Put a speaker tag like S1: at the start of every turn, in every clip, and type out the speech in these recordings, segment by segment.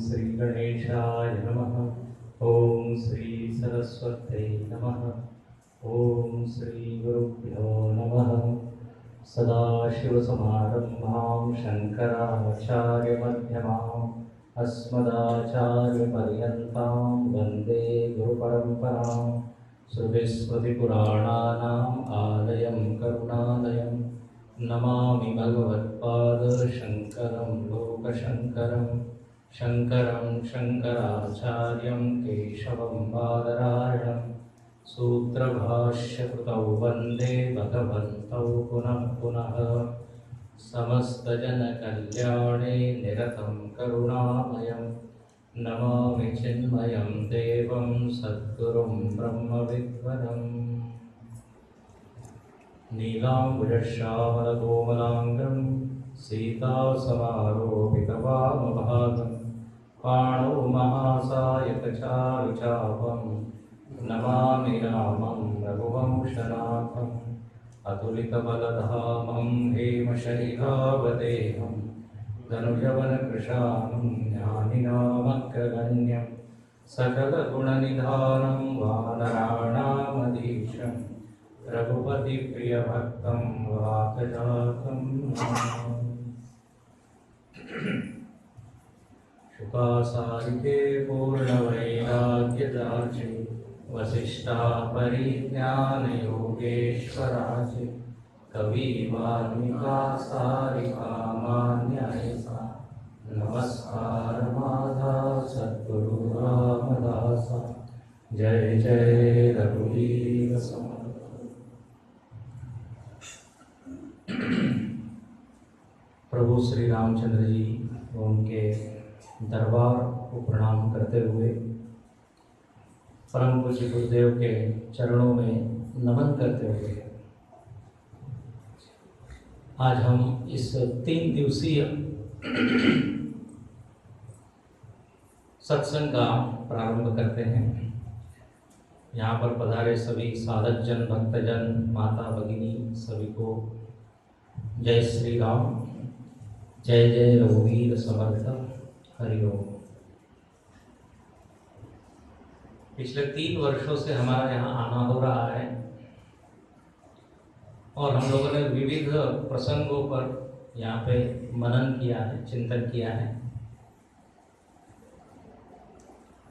S1: श्री गणेशाय नमः। ओम श्री सरस्वत्यै नमः। ओम श्री गुरुभ्यो नमः। सदाशिवसमारम्भां शङ्कराचार्यमध्यमाम् अस्मदाचार्यपर्यन्तां वन्दे गुरुपरम्परां। श्रुतिस्मृतिपुराणानाम् आलयं करुणालयं नमामि भगवत्पादशङ्करं लोकशङ्करं। शङ्करं शङ्कराचार्यं केशवं बादरायणं सूत्रभाष्यकृतौ वन्दे भगवन्तौ पुनः पुनः। समस्तजनकल्याणे निरतं करुणामयं नमामि चिन्मयं देवं सद्गुरुं ब्रह्मविद्वरम्। नीलाम्बुजश्यामलकोमलाङ्गं सीतासमारोपितवामभागं पाणौ महासायकचारुचापं नमामि रामं रघुवंशनाथम्। अतुलितबलधामं हेमशैलावदेहं धनुजवनकृशानं ज्ञानिनामग्रगण्यं सकलगुणनिधानं वानराणामधीशं रघुपतिप्रियभक्तं वातजातं नमामि। शुकासारिके पूर्णवैराग्यदाचे वसिष्ठापरिज्ञानयोगेश्वराचे कविवाल्मीकासारिकामान्यायसा नमस्कार माधा सद्गुरु रामदासा। जय जय रघुवीर समर्थ। प्रभु श्री रामचंद्र जी उनके दरबार को प्रणाम करते हुए परम पूज्य गुरुदेव के चरणों में नमन करते हुए आज हम इस 3 दिवसीय सत्संग का प्रारंभ करते हैं। यहाँ पर पधारे सभी साधक जन, भक्तजन, माता भगिनी सभी को जय श्री राम, जय जय रघुवीर समर्थ, हरिओम। पिछले 3 वर्षों से हमारा यहाँ आना हो रहा है और हम लोगों ने विविध प्रसंगों पर यहाँ पे मनन किया है, चिंतन किया है।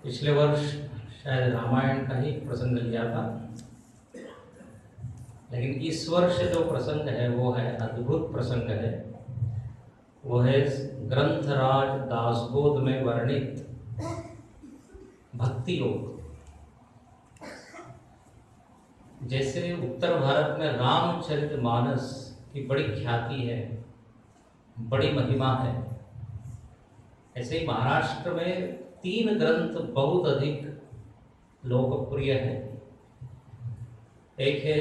S1: पिछले वर्ष शायद रामायण का ही प्रसंग लिया था, लेकिन इस वर्ष जो प्रसंग है वो है अद्भुत प्रसंग है। वो है ग्रंथराज दासबोध में वर्णित भक्ति योग। जैसे उत्तर भारत में रामचरितमानस की बड़ी ख्याति है, बड़ी महिमा है, ऐसे ही महाराष्ट्र में 3 ग्रंथ बहुत अधिक लोकप्रिय है। एक है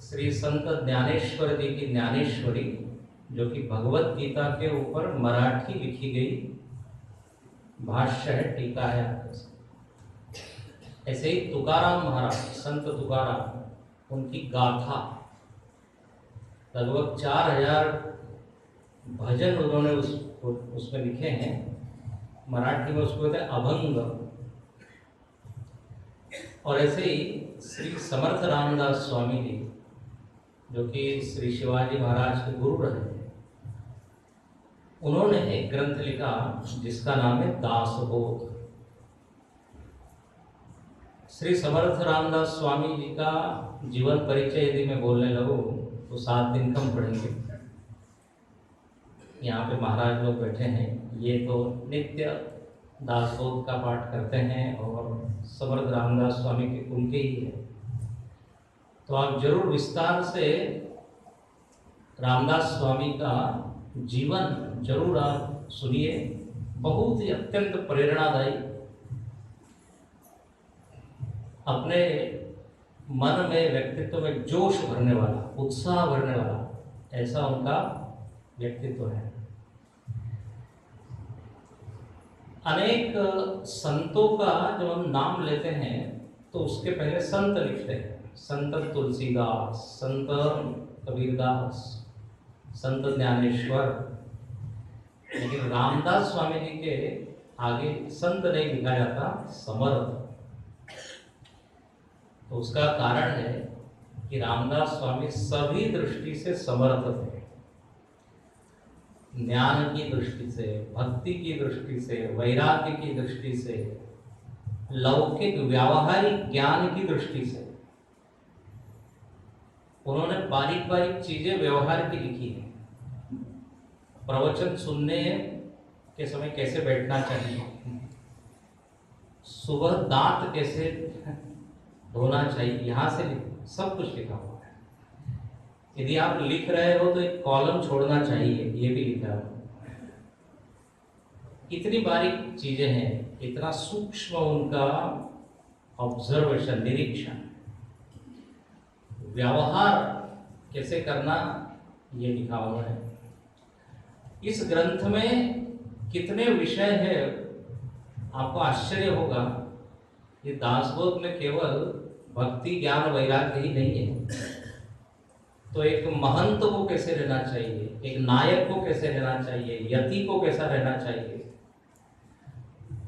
S1: श्री संत ज्ञानेश्वर जी की ज्ञानेश्वरी, जो कि भगवत गीता के ऊपर मराठी लिखी गई भाष्य है, टीका है। ऐसे ही तुकाराम महाराज, संत तुकाराम, उनकी गाथा, लगभग 4000 भजन उन्होंने उसमें लिखे हैं। मराठी में उसको कहते हैं अभंग। और ऐसे ही श्री समर्थ रामदास स्वामी जी, जो कि श्री शिवाजी महाराज के गुरु रहे, उन्होंने एक ग्रंथ लिखा जिसका नाम है दासबोध। श्री समर्थ रामदास स्वामी जी का जीवन परिचय यदि मैं बोलने लगूं तो 7 दिन कम पड़ेंगे। यहाँ पे महाराज लोग बैठे हैं, ये तो नित्य दासबोध का पाठ करते हैं और समर्थ रामदास स्वामी के उनके ही है। तो आप जरूर विस्तार से रामदास स्वामी का जीवन जरूर आप सुनिए। बहुत ही अत्यंत प्रेरणादायी, अपने मन में, व्यक्तित्व में जोश भरने वाला, उत्साह भरने वाला, ऐसा उनका व्यक्तित्व है। अनेक संतों का जब हम नाम लेते हैं तो उसके पहले संत लिखते हैं। संत तुलसीदास, संत कबीरदास, संत ज्ञानेश्वर। लेकिन रामदास स्वामी जी के आगे संत नहीं लिखा जाता, समर्थ। तो उसका कारण है कि रामदास स्वामी सभी दृष्टि से समर्थ थे। ज्ञान की दृष्टि से, भक्ति की दृष्टि से, वैराग्य की दृष्टि से, लौकिक व्यावहारिक ज्ञान की दृष्टि से उन्होंने बारीक बारीक चीजें व्यवहार की लिखी है। प्रवचन सुनने के समय कैसे बैठना चाहिए, सुबह दांत कैसे धोना चाहिए, यहां से सब कुछ लिखा हुआ है। यदि आप लिख रहे हो तो एक कॉलम छोड़ना चाहिए, ये भी लिखा है। इतनी बारीक चीजें हैं, इतना सूक्ष्म उनका ऑब्जर्वेशन, निरीक्षण, व्यवहार कैसे करना, ये लिखा हुआ है। इस ग्रंथ में कितने विषय हैं, आपको आश्चर्य होगा। ये दासबोध में केवल भक्ति, ज्ञान, वैराग्य ही नहीं है। तो एक महंत को कैसे रहना चाहिए, एक नायक को कैसे रहना चाहिए, यति को कैसा रहना चाहिए,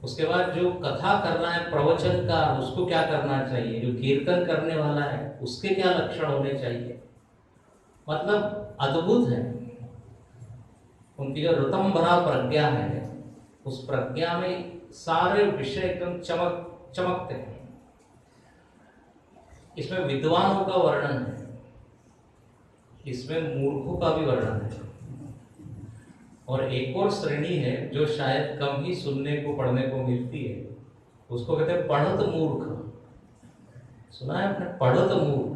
S1: उसके बाद जो कथा कर रहा है प्रवचनकार, उसको क्या करना चाहिए, जो कीर्तन करने वाला है उसके क्या लक्षण होने चाहिए। मतलब अद्भुत है उनकी जो ऋतंभरा प्रज्ञा है, उस प्रज्ञा में सारे विषय एकदम चमकते हैं। इसमें विद्वानों का वर्णन है, इसमें मूर्खों का भी वर्णन है, और एक और श्रेणी है जो शायद कम ही सुनने को, पढ़ने को मिलती है, उसको कहते हैं पढ़त मूर्ख। सुना है आपने, पढ़त मूर्ख।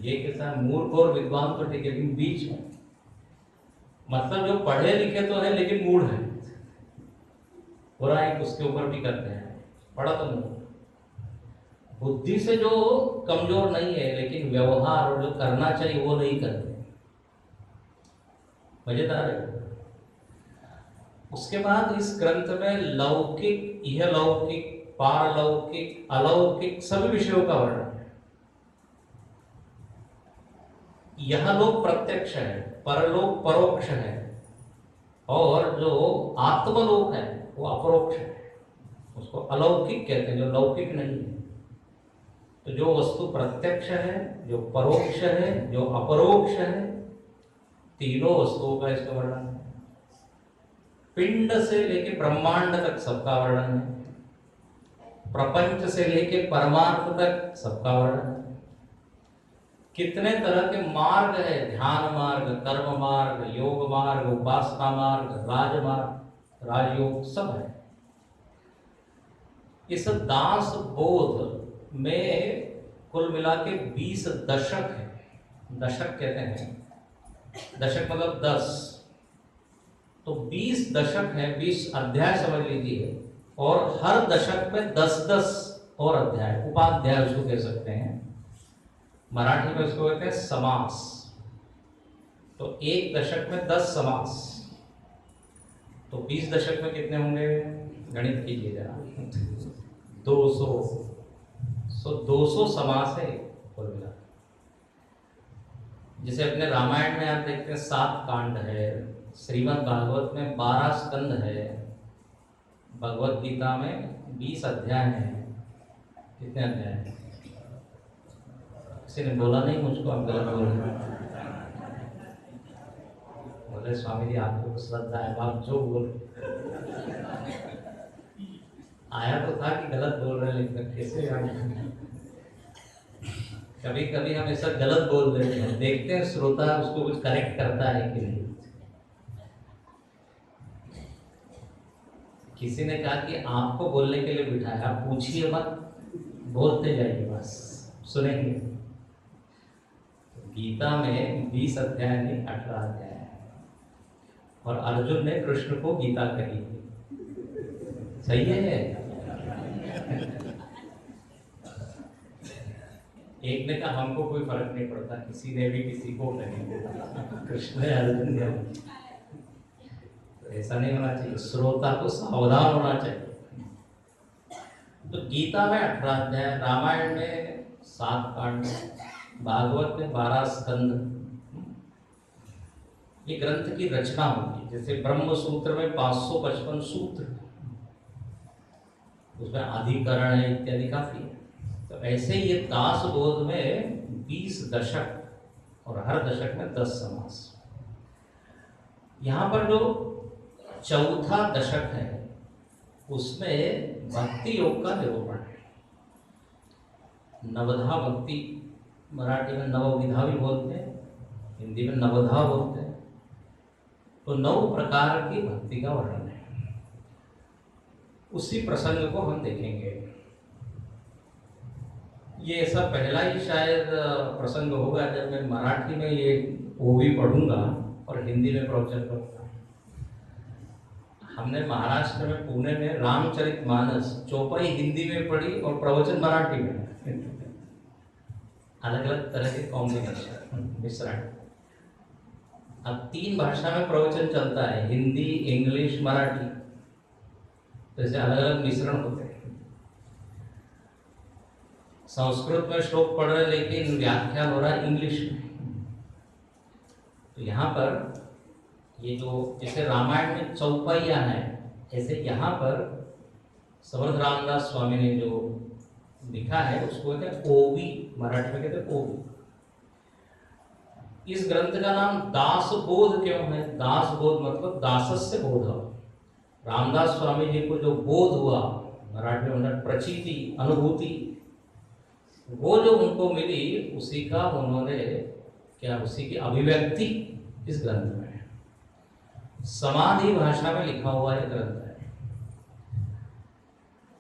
S1: ये कैसा मूर्ख और विद्वान तो ठीक है, लेकिन बीच में, मतलब जो पढ़े लिखे तो है लेकिन मूढ़ है, बुराई उसके ऊपर भी करते हैं, पढ़त मूर्ख। बुद्धि से जो कमजोर नहीं है लेकिन व्यवहार और जो करना चाहिए वो नहीं करते। मजेदार है। उसके बाद इस ग्रंथ में लौकिक, इहलौकिक, पारलौकिक, अलौकिक सभी विषयों का वर्णन है। यह लोक प्रत्यक्ष है, परलोक परोक्ष है, और जो आत्मलोक है वो अपरोक्ष है। उसको अलौकिक कहते हैं, जो लौकिक नहीं है। तो जो वस्तु प्रत्यक्ष है, जो परोक्ष है, जो अपरोक्ष है, तीनों वस्तुओं का इसका वर्णन है। पिंड से लेके ब्रह्मांड तक सबका वर्णन है, प्रपंच से लेके परमार्थ तक सबका वर्णन है। कितने तरह के मार्ग है, ध्यान मार्ग, कर्म मार्ग, योग मार्ग, उपासना मार्ग, राजमार्ग, राजयोग, सब है। इस दास बोध में कुल मिला के 20 दशक है। दशक कहते हैं, दशक मतलब 10, तो 20 दशक है, 20 अध्याय समझ लीजिए, और हर दशक में 10-10 और अध्याय, उपाध्याय उसको कह सकते हैं। मराठी में उसको कहते हैं समास। तो एक दशक में 10 समास, तो 20 दशक में कितने होंगे, गणित कीजिए जरा। 200 समास है कुल मिला। जैसे अपने रामायण में आप देखते हैं 7 कांड है, श्रीमद् भागवत में 12 स्कंद है, भगवत गीता में 20 अध्याय है। कितने अध्याय हैं? किसी ने बोला नहीं मुझको, आप गलत बोल रहे हैं। बोले स्वामी जी आपको तो श्रद्धा है, आप जो बोल आया तो था कि गलत बोल रहे हैं, लेकिन कैसे कभी कभी हम ऐसा गलत बोल देते हैं, देखते हैं श्रोता उसको कुछ करेक्ट करता है कि नहीं। किसी ने कहा कि आपको बोलने के लिए बिठाया, आप पूछिए मत, बोलते जाइए बस, सुनेंगे। गीता में 20 अध्याय नहीं 18 अध्याय है, और अर्जुन ने कृष्ण को गीता कही। सही है। एक ने कहा हमको कोई फर्क नहीं पड़ता, किसी ने भी किसी को नहीं, कृष्ण ने अर्जुन ने। तो ऐसा नहीं होना चाहिए, श्रोता को सावधान होना चाहिए। तो गीता में 18 अध्याय, रामायण में 7 कांड, भागवत में 12 स्कंद। ये ग्रंथ की रचना होगी। जैसे ब्रह्म सूत्र में 555 सूत्र, उसमें अधिकरण है इत्यादि काफी है। तो ऐसे ही ये दास बोध में 20 दशक और हर दशक में 10 समास। यहाँ पर जो चौथा दशक है उसमें भक्ति योग का निरूपण है। नवधा भक्ति, मराठी में नवविधा भी बोलते हैं, हिंदी में नवधा बोलते हैं। तो 9 प्रकार की भक्ति का वर्णन है। उसी प्रसंग को हम देखेंगे। ये ऐसा पहला ही शायद प्रसंग होगा जब मैं मराठी में ये ओवी पढ़ूंगा और हिंदी में प्रवचन करूंगा। हमने महाराष्ट्र में पुणे में रामचरितमानस चौपाई हिंदी में पढ़ी और प्रवचन मराठी में। अलग अलग तरह के कॉम्बिनेशन, मिश्रण। अब 3 भाषा में प्रवचन चलता है, हिंदी, इंग्लिश, मराठी। तो ऐसे अलग अलग मिश्रण होते हैं। संस्कृत में श्लोक पढ़ रहे लेकिन व्याख्यान हो रहा है इंग्लिश में। तो यहाँ पर ये जो जैसे रामायण में चौपाइयाँ हैं, ऐसे यहाँ पर समर्थ रामदास स्वामी ने जो लिखा है उसको कहते हैं ओवी, मराठी में कहते हैं ओवी। इस ग्रंथ का नाम दास बोध क्यों है? दास बोध मतलब दासस्य बोध। रामदास स्वामी जी को जो बोध हुआ, मराठी में प्रचीति, अनुभूति, वो जो उनको मिली उसी का उन्होंने क्या, उसी की अभिव्यक्ति इस ग्रंथ में है। समाधि भाषा में लिखा हुआ यह ग्रंथ है।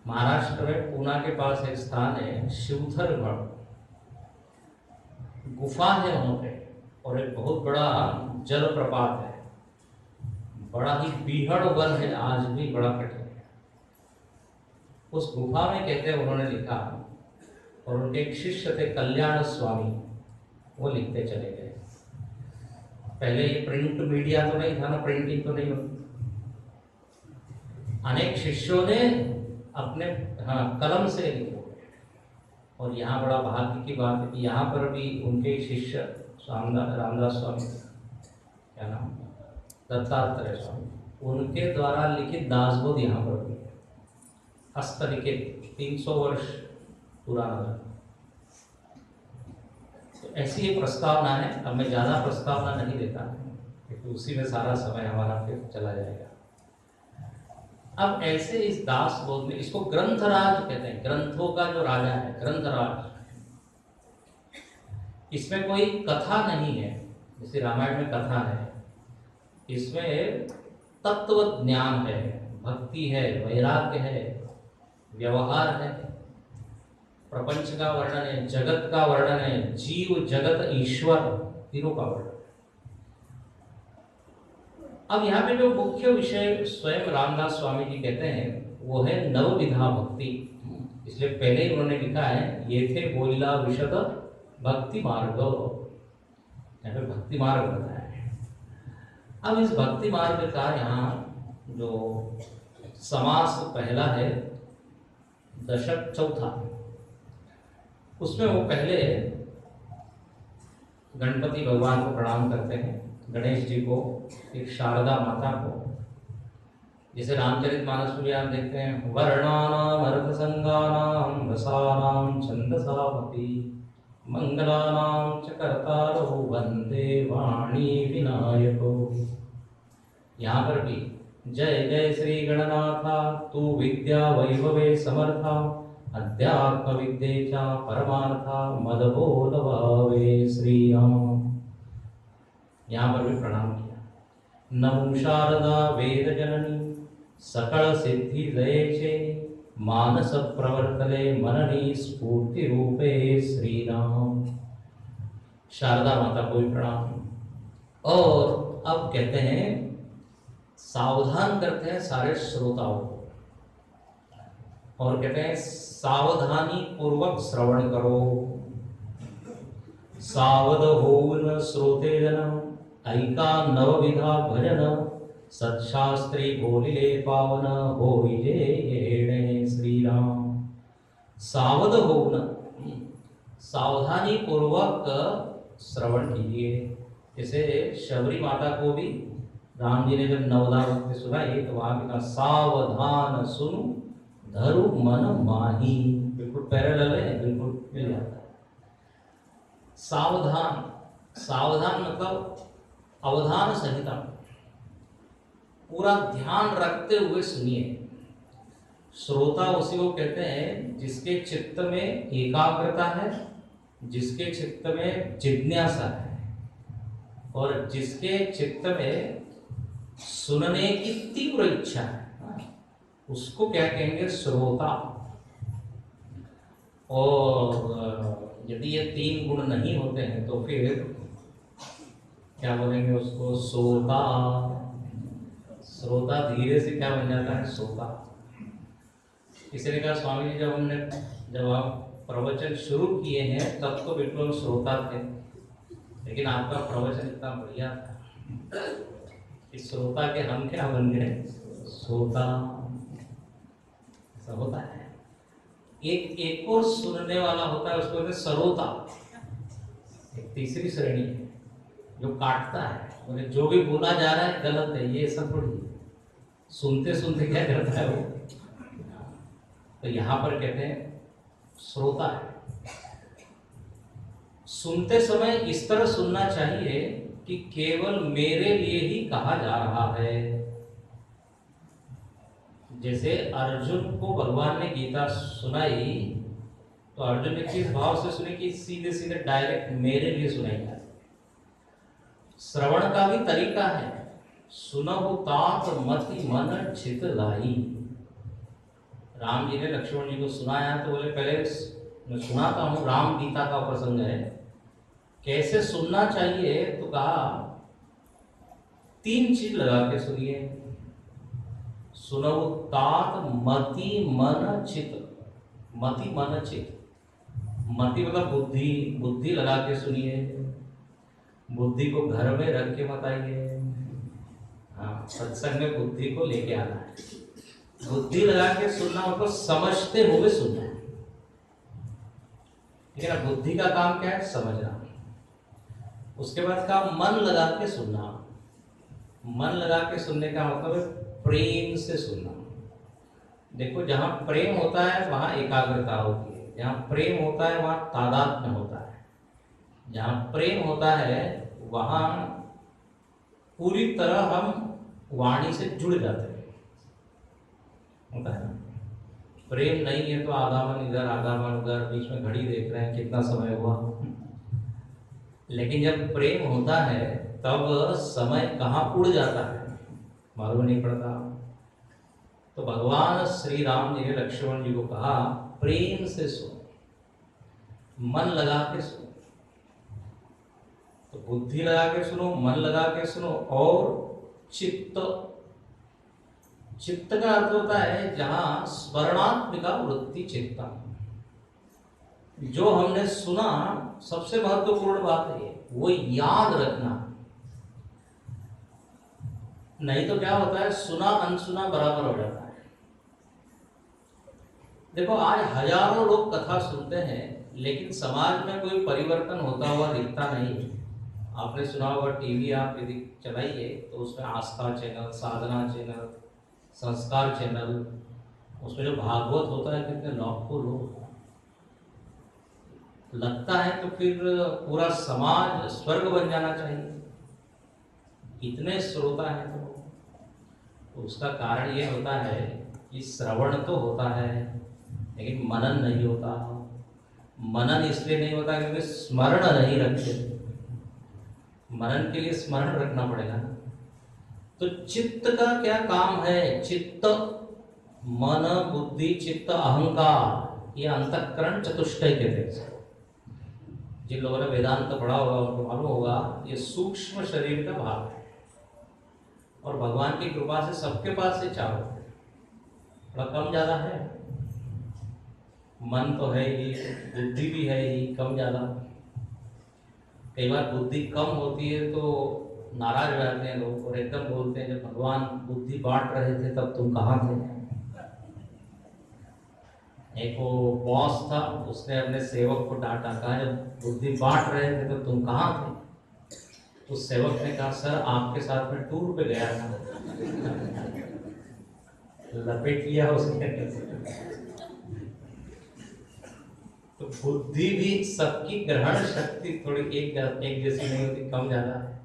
S1: महाराष्ट्र में पूना के पास एक स्थान है शिवथरगढ़, गुफा है वहां पे, और एक बहुत बड़ा जलप्रपात है। बड़ा ही बीहड़ वन है, आज भी बड़ा कठिन है। उस गुफा में कहते हैं उन्होंने लिखा, और उनके एक शिष्य थे कल्याण स्वामी, वो लिखते चले गए। पहले ये प्रिंट मीडिया तो नहीं था ना, प्रिंटिंग तो नहीं होती। अनेक शिष्यों ने अपने कलम से लिखे। और यहाँ बड़ा भाग्य की बात है कि यहाँ पर भी उनके शिष्य रामदास स्वामी, क्या नाम, दत्तात्रेय स्वामी, उनके द्वारा लिखित दासबोध यहाँ पर भी है, हस्तलिखित, 300 वर्ष पुराना। तो ऐसी ये प्रस्तावना है। अब मैं ज़्यादा प्रस्तावना नहीं देता क्योंकि उसी में सारा समय हमारा फिर चला जाएगा। अब ऐसे इस दास बोध में, इसको ग्रंथराज कहते हैं, ग्रंथों का जो राजा है, ग्रंथराज। इसमें कोई कथा नहीं है जैसे रामायण में कथा है। इसमें तत्व ज्ञान है, भक्ति है, वैराग्य है, व्यवहार है, प्रपंच का वर्णन है, जगत का वर्णन है, जीव जगत ईश्वर तीनों का वर्णन। अब यहाँ पे जो मुख्य विषय स्वयं रामदास स्वामी जी कहते हैं वो है नवविधा भक्ति। इसलिए पहले ही उन्होंने लिखा है ये थे बोलिला विशद भक्ति मार्ग, यहाँ पे भक्ति मार्ग बताया है। अब इस भक्ति मार्ग का यहाँ जो समास पहला है, दशक चौथा, उसमें वो पहले गणपति भगवान को प्रणाम करते हैं, गणेश जी को, फिर शारदा माता को। जैसे रामचरितमानस में आप देखते हैं वर्णानाम अर्थसंगानाम रसानाम छंदसावती मंगलानाम च कर्तारो वंदे वाणी विनायको। यहाँ पर भी जय जय श्री गणनाथा तू विद्या वैभवे समर्था अध्यात्म विद्येचा परमार्था मदबोध भावे श्री राम। यहाँ पर भी प्रणाम किया। नमो शारदा वेद जननी सकल सिद्धि दये छे मानस प्रवर्तले मननी स्फूर्ति रूपे श्री राम। शारदा माता को भी प्रणाम। और अब कहते हैं, सावधान करते हैं सारे श्रोताओं को, और कहते हैं सावधानी पूर्वक श्रवण करो। सावध होऊन श्रोते जन ऐका नवविधा भजन सत्शास्त्री बोलिले पावन होइजे येणे श्री राम। सावध होऊन, सावधानी पूर्वक श्रवण कीजिए। जैसे शबरी माता को भी राम जी ने जब नवदा भक्ति सुनाई तो वहां भी कहा सावधान सुनु धरु मन माही, बिल्कुल पैरेलल है, बिल्कुल मिल जाता है। सावधान, सावधान मतलब अवधान सहिता, पूरा ध्यान रखते हुए सुनिए। श्रोता उसी को कहते हैं जिसके चित्त में एकाग्रता है, जिसके चित्त में जिज्ञासा है, और जिसके चित्त में सुनने की तीव्र इच्छा है, उसको क्या कहेंगे? श्रोता। और यदि ये तीन गुण नहीं होते हैं तो फिर क्या बोलेंगे उसको? सोता। श्रोता धीरे से क्या बन जाता है? सोता। किसी ने कहा स्वामी जी जब आप प्रवचन शुरू किए हैं तब तो बिल्कुल श्रोता थे, लेकिन आपका प्रवचन इतना बढ़िया था कि श्रोता के हम क्या बन गए? श्रोता। ऐसा होता है। एक और सुनने वाला होता है, उसको कहते हैं सरोता। एक तीसरी श्रेणी है जो काटता है, बोले जो भी बोला जा रहा है गलत है, ये सब थोड़ी। सुनते सुनते क्या करता है वो? तो यहां पर कहते हैं श्रोता है। सुनते समय इस तरह सुनना चाहिए कि केवल मेरे लिए ही कहा जा रहा है। जैसे अर्जुन को भगवान ने गीता सुनाई तो अर्जुन ने किस भाव से सुनी? कि सीधे सीधे डायरेक्ट मेरे लिए सुनाई जाए। श्रवण का भी तरीका है। सुनहु तात मति मन चित लाई। राम जी ने लक्ष्मण जी को सुनाया तो बोले पहले मैं सुनाता हूँ, राम गीता का प्रसंग है। कैसे सुनना चाहिए? तो कहा 3 चीज लगा के सुनिए। सुनहु तात मति मन चित। मति मन चित, मति मतलब बुद्धि, बुद्धि लगा के सुनिए। बुद्धि को घर में रख के मत आइए। हाँ, सत्संग में बुद्धि को लेके आना है। बुद्धि लगा के सुनना मतलब समझते हुए सुनना है। ठीक है ना? बुद्धि का काम क्या है? समझना। उसके बाद का मन लगा के सुनना। मन लगा के सुनने का मतलब है प्रेम से सुनना। देखो, जहां प्रेम होता है वहां एकाग्रता होती है, जहां प्रेम होता है वहां तादात्म्य होता है, जहां प्रेम होता है वहां पूरी तरह हम वाणी से जुड़ जाते हैं। होता है ना? प्रेम नहीं है तो आधा मन इधर आधा मन उधर, बीच में घड़ी देख रहे हैं कितना समय हुआ। लेकिन जब प्रेम होता है तब समय कहाँ उड़ जाता है मालूम नहीं पड़ता। तो भगवान श्री राम जी ने लक्ष्मण जी को कहा प्रेम से सुनो, मन लगा के सुनो। तो बुद्धि लगा के सुनो, मन लगा के सुनो, और चित्त। चित्त का अर्थ होता है जहां स्मरणात्मिका वृत्ति चित्ता। जो हमने सुना, सबसे महत्वपूर्ण बात है वो याद रखना। नहीं तो क्या होता है, सुना अनसुना बराबर हो जाता है। देखो, आज हजारों लोग कथा सुनते हैं लेकिन समाज में कोई परिवर्तन होता हुआ दिखता नहीं। आपने सुना होगा, टीवी आप यदि चलाइए तो उसमें आस्था चैनल, साधना चैनल, संस्कार चैनल, उसमें जो भागवत होता है कितने लाखों लोग। लगता है तो फिर पूरा समाज स्वर्ग बन जाना चाहिए, इतने श्रोता हैं। तो उसका कारण ये होता है कि श्रवण तो होता है लेकिन मनन नहीं होता। मनन इसलिए नहीं होता क्योंकि स्मरण नहीं रखते। मनन के लिए स्मरण रखना पड़ेगा। तो चित्त का क्या काम है? चित्त, मन, बुद्धि, चित्त, अहंकार, ये अंतःकरण चतुष्टय कहते हैं। जिन लोगों ने वेदांत पढ़ा होगा उनको मालूम होगा ये सूक्ष्म शरीर का भाग है, और भगवान की कृपा से सबके पास ये चारों है। थोड़ा कम ज्यादा है, मन तो है ही, बुद्धि भी है ही, कम ज्यादा। कई बार बुद्धि कम होती है तो नाराज हो जाते हैं लोग और एकदम बोलते हैं जब भगवान बुद्धि बांट रहे थे तब तुम कहाँ थे। एक वो बॉस था, उसने अपने सेवक को डांटा, कहा जब बुद्धि बांट रहे थे तो तुम कहाँ थे। उस सेवक ने कहा सर आपके साथ में टूर पे गया था। लपेट लिया उसके अंदर से। तो बुद्धि भी सबकी ग्रहण शक्ति थोड़ी एक जैसी नहीं होती, कम ज्यादा है,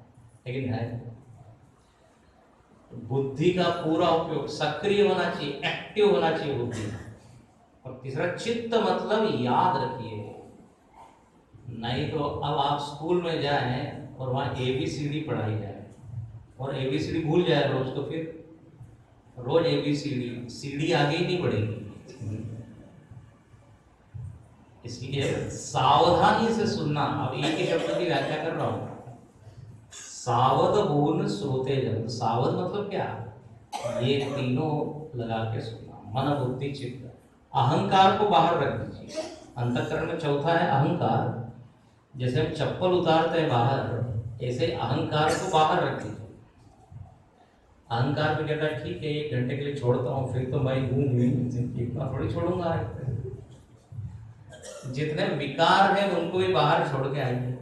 S1: लेकिन है। बुद्धि का पूरा उपयोग, सक्रिय होना चाहिए, एक्टिव होना चाहिए बुद्धि। और तीसरा चित्त, मतलब याद रखिए। नहीं तो अब आप स्कूल में जाएं और वहां ABCD पढ़ाई जाए और ABCD भूल जाए रोज, तो फिर रोज ABCD, सीढ़ी आगे ही नहीं बढ़ेगी। इसलिए सावधानी से सुनना। अब एक ही शब्द की व्याख्या कर रहा हूं। सावध बोल श्रोते जन। सावध मतलब क्या? ये तीनों लगा के सुनना, मन बुद्धि चित्त। अहंकार को बाहर रख दीजिए। अंतःकरण में चौथा है अहंकार। जैसे हम चप्पल उतारते हैं बाहर, ऐसे अहंकार को बाहर रख दीजिए। अहंकार में कहता है ठीक है 1 घंटे के लिए छोड़ता हूँ, फिर तो मैं हूँ इतना थोड़ी छोड़ूंगा। जितने विकार हैं उनको भी बाहर छोड़ के आइए।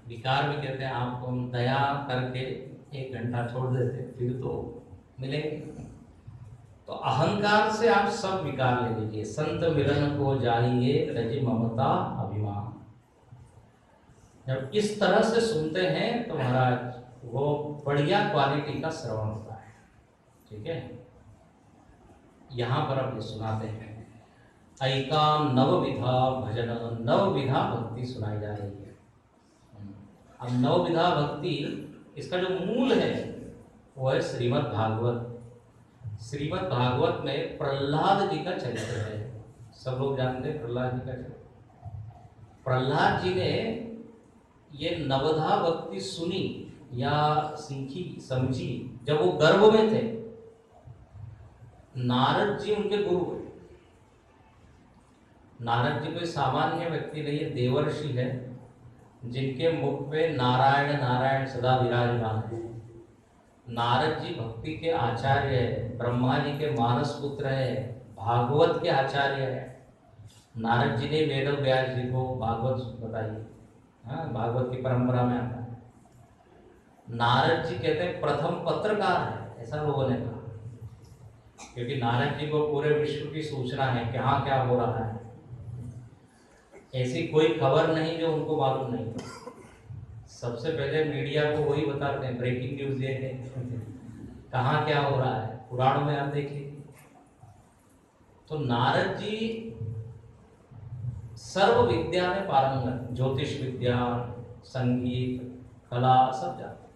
S1: विकार भी कहते हैं आपको हम दया करके 1 घंटा छोड़ देते, फिर तो मिलेंगे। तो अहंकार से आप सब विकार ले लीजिए। संत मिलन को जाइए रज ममता अभिमान। जब इस तरह से सुनते हैं तो महाराज वो बढ़िया क्वालिटी का श्रवण होता है। ठीक है, यहां पर अब ये सुनाते हैं। ऐका नवविधा भजन, नवविधा भक्ति सुनाई जा रही है। अब नवविधा भक्ति, इसका जो मूल है वो है श्रीमद् भागवत। श्रीमद् भागवत में प्रहलाद जी का चरित्र है। सब लोग जानते हैं प्रहलाद जी का चरित्र। प्रहलाद जी ने ये नवधा भक्ति सुनी या सीखी समझी जब वो गर्भ में थे। नारद जी उनके गुरु हुए। नारद जी कोई सामान्य व्यक्ति नहीं है, देवर्षि है जिनके मुख पे नारायण नारायण सदा विराजमान है। नारद जी भक्ति के आचार्य है, ब्रह्मा जी के मानस पुत्र है, भागवत के आचार्य है। नारद जी ने वेद व्यास जी को भागवत बताई। हाँ, भागवत की परंपरा में आता है। नारद जी कहते हैं प्रथम पत्रकार है, ऐसा लोगों ने कहा, क्योंकि नारद जी को पूरे विश्व की सूचना है कि हाँ क्या हो रहा है। ऐसी कोई खबर नहीं जो उनको मालूम नहीं। सबसे पहले मीडिया को वही बताते हैं, ब्रेकिंग न्यूज ये है कहाँ क्या हो रहा है। पुराणों में आप देखिए तो नारद जी सर्व विद्या में पारंगत, ज्योतिष विद्या, संगीत, कला सब जानते।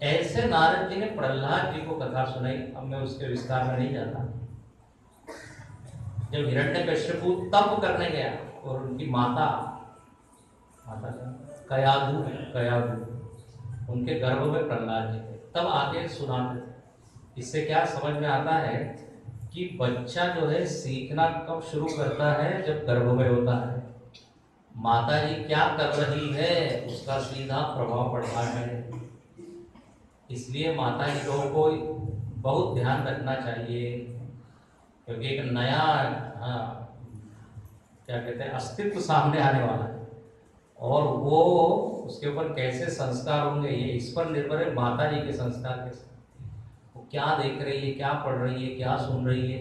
S1: ऐसे नारद जी ने प्रहलाद जी को कथा सुनाई। अब मैं उसके विस्तार में नहीं जाता। जब हिरण्यकश्यपु तप करने गया और उनकी माता कयाधु उनके गर्भ में प्रहलाद जी थे, तब आके सुनाते थे। इससे क्या समझ में आता है कि बच्चा जो है सीखना कब शुरू करता है? जब गर्भ में होता है। माता जी क्या कर रही है उसका सीधा प्रभाव पड़ता है। इसलिए माता जी लोगों को बहुत ध्यान रखना चाहिए, क्योंकि एक नया क्या कहते हैं अस्तित्व सामने आने वाला है, और वो उसके ऊपर कैसे संस्कार होंगे ये इस पर निर्भर है। माता जी के संस्कार कैसे, वो क्या देख रही है, क्या पढ़ रही है, क्या सुन रही है।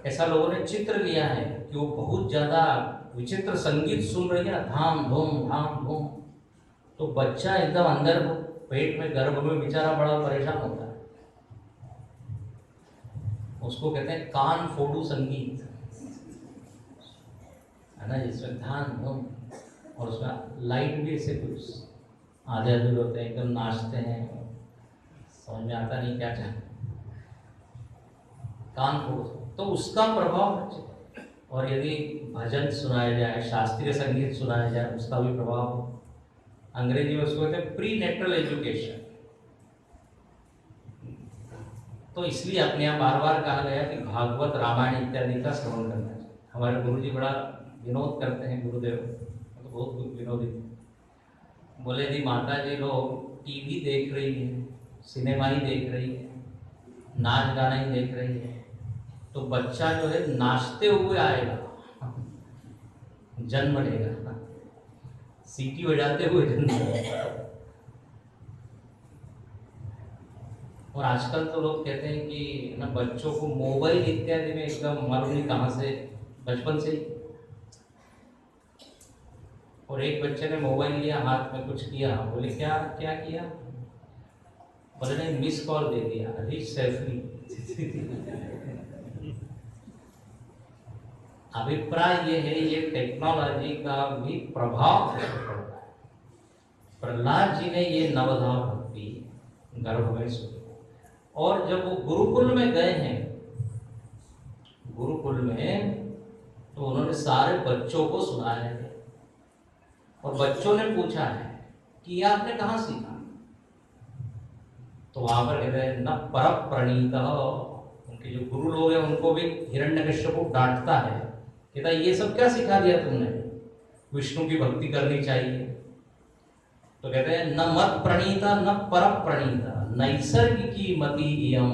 S1: ऐसा लोगों ने चित्र लिया है कि वो बहुत ज्यादा विचित्र संगीत सुन रही है ना, धाम धूम, तो बच्चा एकदम अंदर पेट में गर्भ में बेचारा बड़ा परेशान होता है। उसको कहते हैं कान फोड़ू संगीत, है ना, जिसमें ध्यान धूम और उसमें लाइट भी ऐसे कुछ आधे अधूरे होते हैं, एकदम नाचते हैं, समझ में आता नहीं क्या चाहते, कान फोड़, तो उसका प्रभाव बच्चे। और यदि भजन सुनाया जाए, शास्त्रीय संगीत सुनाया जाए, उसका भी प्रभाव। अंग्रेजी में उसको कहते हैं प्री नेटल एजुकेशन। तो इसलिए अपने यहाँ बार बार कहा गया कि भागवत रामायण इत्यादि का श्रवण करना चाहिए। हमारे गुरु जी बड़ा विनोद करते हैं, गुरुदेव तो बहुत कुछ विनोदी। बोले दी माता जी लोग टीवी देख रही है, सिनेमा ही देख रही है, नाच गाना ही देख रही है, तो बच्चा जो है नाचते हुए आएगा, जन्म लेगा, सीटी बजाते हुए जन्म लेगा। और आजकल तो लोग कहते हैं कि ना बच्चों को मोबाइल इत्यादि में एकदम मालूम नहीं कहाँ से, बचपन से ही। और एक बच्चे ने मोबाइल लिया हाथ में, कुछ किया, बोले क्या क्या किया, बोले नहीं मिस कॉल दे दिया, रीच सेफली। अभिप्राय ये है, ये टेक्नोलॉजी का भी प्रभाव पड़ता है। प्रहलाद जी ने ये नवधा भक्ति गर्भ में सुनी, और जब वो गुरुकुल में गए हैं, गुरुकुल में, तो उन्होंने सारे बच्चों को सुनाया है, और बच्चों ने पूछा है कि ये आपने कहाँ सीखा। तो वहां पर कहते हैं न पर प्रणीत, उनके जो गुरु लोग हैं उनको भी हिरण्यकश्यप को डांटता है, कहता ये सब क्या सिखा दिया तुमने, विष्णु की भक्ति करनी चाहिए। तो कहते हैं न मत प्रणीता न पर प्रणीता नैसर्गिकी मति इयम,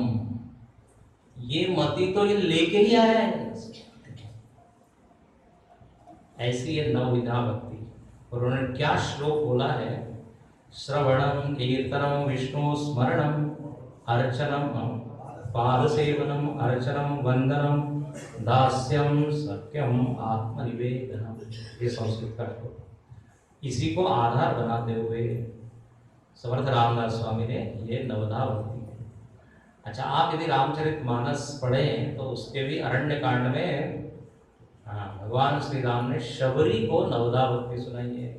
S1: ये मति तो ये लेके ही आया है, ऐसी है नवविधा भक्ति। और उन्होंने क्या श्लोक बोला है, श्रवणम कीर्तनम विष्णु स्मरणम अर्चनम पादसेवनम अर्चनम वंदनम दास्यम सत्यम आत्मनिवेदनम, ये संस्कृत का श्लोक। इसी को आधार बनाते हुए समर्थ रामदास स्वामी ने ये नवधा भक्ति है। अच्छा, आप यदि रामचरितमानस पढ़ें तो उसके भी अरण्य कांड में भगवान श्री राम ने शबरी को नवधा भक्ति सुनाई है।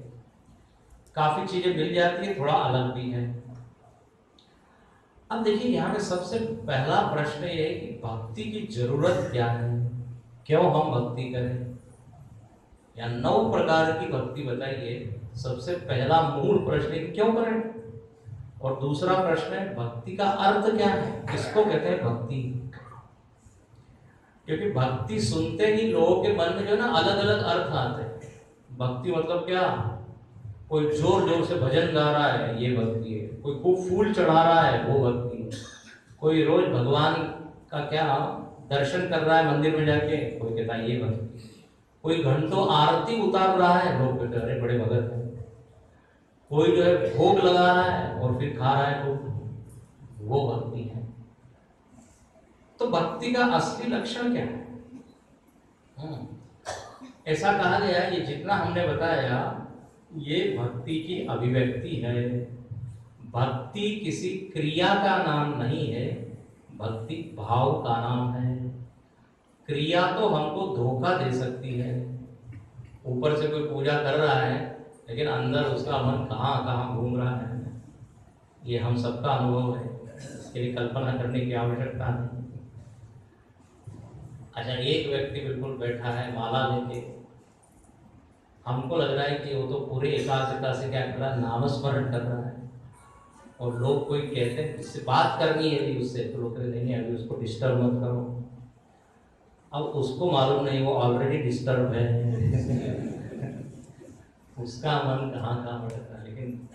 S1: काफी चीजें मिल जाती है, थोड़ा अलग भी है। अब देखिए यहाँ पे सबसे पहला प्रश्न ये है कि भक्ति की जरूरत क्या है, क्यों हम भक्ति करें, या 9 प्रकार की भक्ति बताइए। सबसे पहला मूल प्रश्न है कि क्यों करें, और दूसरा प्रश्न है भक्ति का अर्थ क्या है, किसको कहते हैं भक्ति। क्योंकि भक्ति सुनते ही लोगों के मन में जो ना अलग अलग अर्थ आते हैं। भक्ति मतलब क्या, कोई जोर जोर से भजन गा रहा है ये भक्ति है, कोई खूब फूल चढ़ा रहा है वो भक्ति है, कोई रोज भगवान का क्या दर्शन कर रहा है मंदिर में जाके, कोई कहता है ये भक्ति, कोई घंटों आरती उतार रहा है, लोग कहते हैं अरे बड़े भगत हैं, कोई जो है भोग लगा रहा है और फिर खा रहा है तो वो भक्ति है। तो भक्ति का असली लक्षण क्या है? ऐसा कहा गया है, ये जितना हमने बताया ये भक्ति की अभिव्यक्ति है। भक्ति किसी क्रिया का नाम नहीं है, भक्ति भाव का नाम है। क्रिया तो हमको धोखा दे सकती है, ऊपर से कोई पूजा कर रहा है लेकिन अंदर उसका मन कहाँ कहाँ घूम रहा है, ये हम सबका अनुभव है, इसके लिए कल्पना करने की आवश्यकता नहीं। अच्छा, एक व्यक्ति बिल्कुल बैठा है माला लेके, हमको लग रहा है कि वो तो पूरे एकाग्रता से क्या कर रहा है, नामस्मरण कर रहा है, और लोग कोई कहते हैं इससे बात करनी है यदि उससे, तो लोग कहते नहीं अभी उसको डिस्टर्ब मत करो। अब उसको मालूम नहीं वो ऑलरेडी डिस्टर्ब है उसका मन कहाँ कहाँ भटकता है। लेकिन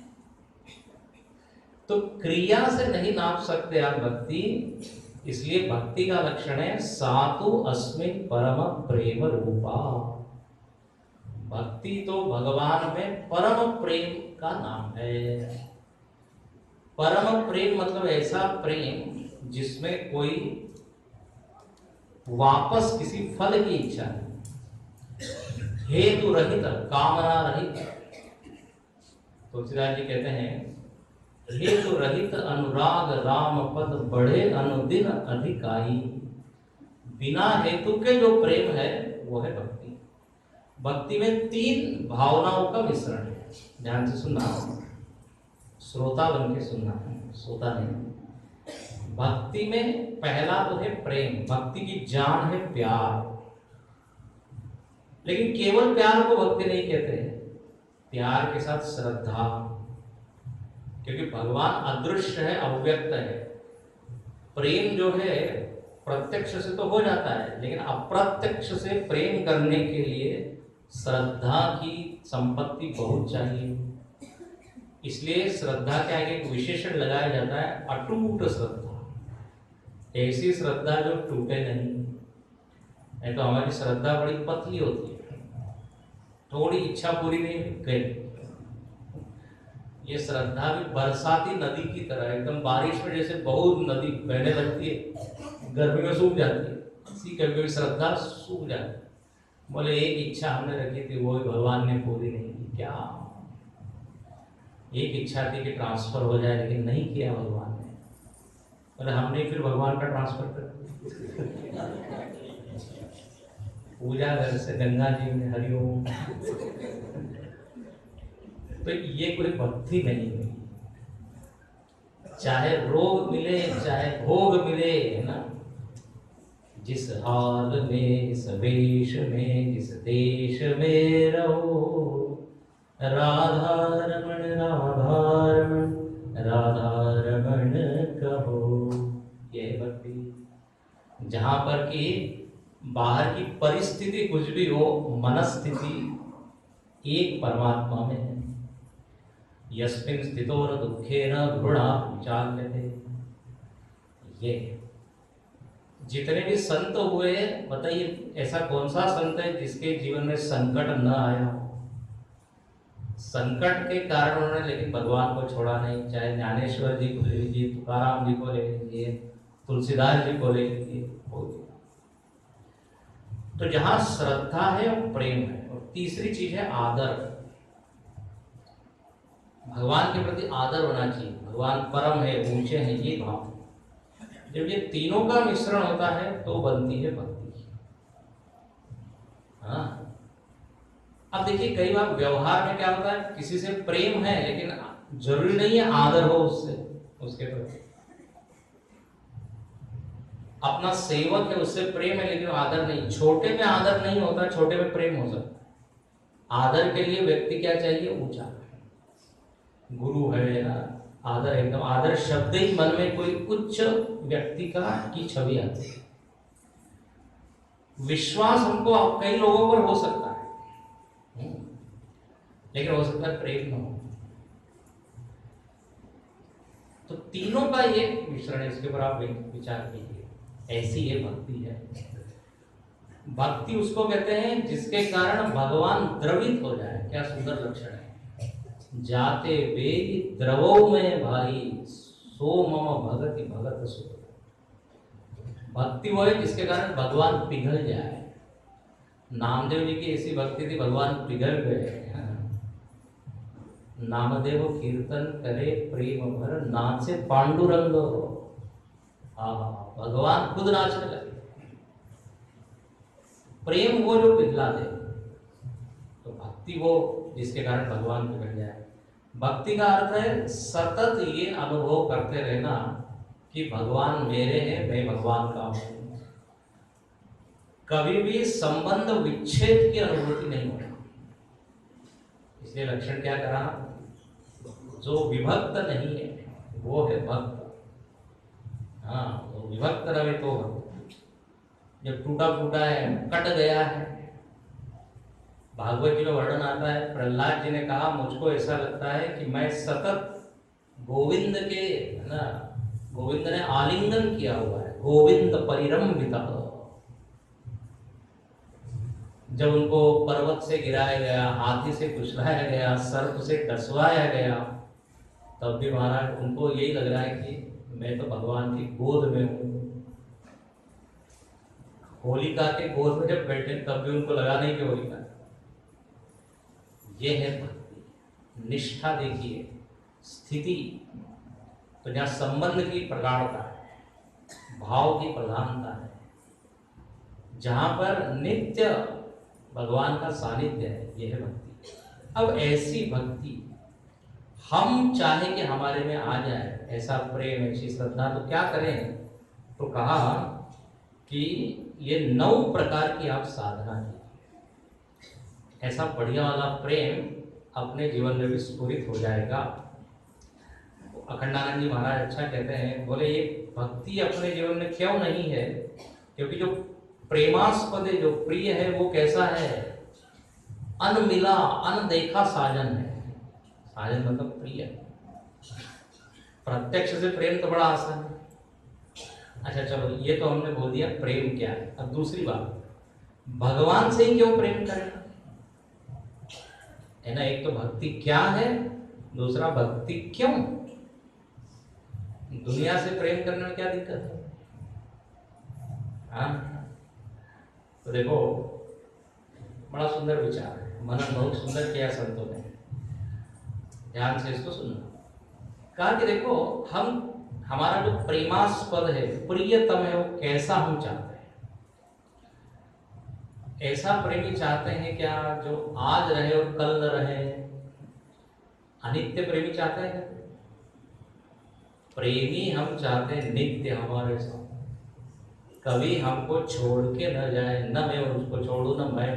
S1: तो क्रिया से नहीं नाप सकते आप भक्ति, इसलिए भक्ति का लक्षण है सातु अस्मिन् परम प्रेम रूपा। भक्ति तो भगवान में परम प्रेम का नाम है। परम प्रेम मतलब ऐसा प्रेम जिसमें कोई वापस किसी फल की इच्छा नहीं, हेतु रहित, कामना रहित। तुलसीदास जी कहते हैं हेतु रहित अनुराग राम पद बढ़े अनुदिन अधिकाई। बिना हेतु के जो प्रेम है वो है भक्ति। भक्ति में 3 भावनाओं का मिश्रण है, ध्यान से सुनना, श्रोता बन के सुनना है, श्रोता नहीं। भक्ति में पहला तो है प्रेम, भक्ति की जान है प्यार। लेकिन केवल प्यार को भक्ति नहीं कहते हैं, प्यार के साथ श्रद्धा, क्योंकि भगवान अदृश्य है, अव्यक्त है। प्रेम जो है प्रत्यक्ष से तो हो जाता है, लेकिन अप्रत्यक्ष से प्रेम करने के लिए श्रद्धा की संपत्ति बहुत चाहिए। इसलिए श्रद्धा के आगे एक विशेषण लगाया जाता है अटूट श्रद्धा। ऐसी श्रद्धा जो टूटे नहीं तो हमारी श्रद्धा बड़ी पतली होती है, थोड़ी इच्छा पूरी नहीं गई। ये श्रद्धा भी बरसाती नदी की तरह, एकदम बारिश में जैसे बहुत नदी बहने लगती है, गर्मी में सूख जाती है, इसी कभी श्रद्धा सूख जाती है। बोले एक इच्छा हमने रखी थी, वो भगवान ने पूरी नहीं की। क्या एक इच्छा थी कि ट्रांसफर हो जाए, लेकिन नहीं किया भगवान ने। बोले हमने फिर भगवान का ट्रांसफर कर दिया। पूजा घर से गंगा जी में हरिओम। तो ये कोई भक्ति नहीं हुई। चाहे रोग मिले चाहे भोग मिले, है ना, जिस हाल में जिस वेश में जिस देश में रहो, राधा रमण कहो। यह भक्ति, जहाँ पर कि बाहर की परिस्थिति कुछ भी हो, मनस्थिति एक परमात्मा में है। यस्मिन् स्थितो न दुखेन गुणाः विचाल्यते। ये जितने भी संत हुए, बताइए ऐसा कौन सा संत है जिसके जीवन में संकट न आया हो? संकट के कारण उन्होंने लेकिन भगवान को छोड़ा नहीं। चाहे ज्ञानेश्वर जी को ले लीजिए, तुकाराम जी को ले लीजिए, तुलसीदास जी को ले लीजिए। तो जहां श्रद्धा है और प्रेम है, और तीसरी चीज है आदर। भगवान के प्रति आदर होना चाहिए। भगवान परम है, ऊंचे हैं, ये भाव। जब ये तीनों का मिश्रण होता है तो बनती है भक्ति। हाँ, अब देखिए कई बार व्यवहार में क्या होता है, किसी से प्रेम है लेकिन जरूरी नहीं है आदर हो उससे, उसके प्रति। अपना सेवक है उससे प्रेम है लेकिन आदर नहीं। छोटे में आदर नहीं होता, छोटे में प्रेम हो सकता है। आदर के लिए व्यक्ति क्या चाहिए? ऊंचा गुरु है ना, आदर एकदम, आदर शब्द ही मन में कोई उच्च व्यक्ति की छवि आती है। विश्वास हमको कई लोगों पर हो सकता है, लेकिन हो सकता है प्रेम न हो। तो तीनों का ये मिश्रण है, इसके ऊपर आप विचार कीजिए। ऐसी ये भक्ति है। भक्ति उसको कहते हैं जिसके कारण भगवान द्रवित हो जाए। क्या सुंदर लक्षण है। जाते वेद द्रवो में भाई, सो मम भगति भगत सो। भक्ति वो है जिसके कारण भगवान पिघल जाए। नामदेव जी की ऐसी भक्ति थी, भगवान पिघल गए। नामदेव कीर्तन करे प्रेम भर, नाचे पांडुरंग। भगवान खुद नाचने लगे। प्रेम वो जो पिघला दे, तो भक्ति वो जिसके कारण भगवान पिघल जाए। भक्ति का अर्थ है सतत ये अनुभव करते रहना कि भगवान मेरे हैं, मैं भगवान का हूं। कभी भी संबंध विच्छेद की अनुभूति नहीं होती। इसलिए लक्षण क्या करा? जो विभक्त नहीं है वो है भक्त। हाँ, वो विभक्त रहे तो भक्त। जब टूटा फूटा है, कट गया है। भागवत जी में वर्णन आता है, प्रहलाद जी ने कहा मुझको ऐसा लगता है कि मैं सतत गोविंद के, है ना, गोविंद ने आलिंगन किया हुआ है। गोविंद परिरंभित। जब उनको पर्वत से गिराया गया, हाथी से कुचलाया गया, सर्प से डसवाया गया, तब भी महाराज उनको यही लग रहा है कि मैं तो भगवान की गोद में हूँ। होलिका के गोद में जब बैठे तब भी उनको लगा नहीं कि होलिका। ये है भक्ति। निष्ठा देखिए, स्थिति। तो जहाँ संबंध की प्रगाढ़ता है, भाव की प्रधानता है, जहाँ पर नित्य भगवान का सानिध्य है, यह है भक्ति। अब ऐसी भक्ति हम चाहे कि हमारे में आ जाए, ऐसा प्रेम, ऐसी श्रद्धा, तो क्या करें? तो कहा कि ये 9 प्रकार की आप साधना कीजिए। ऐसा बढ़िया वाला प्रेम अपने जीवन में भी स्फुरित हो जाएगा। अखंडानंद जी महाराज अच्छा कहते हैं, बोले ये भक्ति अपने जीवन में क्यों नहीं है? क्योंकि जो प्रेमास्पद है, जो प्रिय है, वो कैसा है? अनमिला अनदेखा साजन है। साजन मतलब प्रिय। प्रत्यक्ष से प्रेम तो बड़ा आसान है। अच्छा चलो, ये तो हमने बोल दिया प्रेम क्या है। अब दूसरी बात, भगवान से ही क्यों प्रेम करें? है ना, एक तो भक्ति क्या है दूसरा भक्ति क्यों? दुनिया से प्रेम करने में क्या दिक्कत है? हाँ, तो देखो बड़ा सुंदर विचार है, मनन बहुत सुंदर किया संतों ने, ध्यान से इसको सुनना। कहा कि देखो हमारा जो प्रेमास्पद है, प्रियतम है, वो कैसा हम चाहते हैं? ऐसा प्रेमी चाहते हैं क्या जो आज रहे और कल न रहे? अनित्य प्रेमी चाहते हैं क्या? प्रेमी हम चाहते हैं नित्य हमारे साथ, कभी हमको छोड़ के न जाए, न मैं उसको छोड़ू न मैं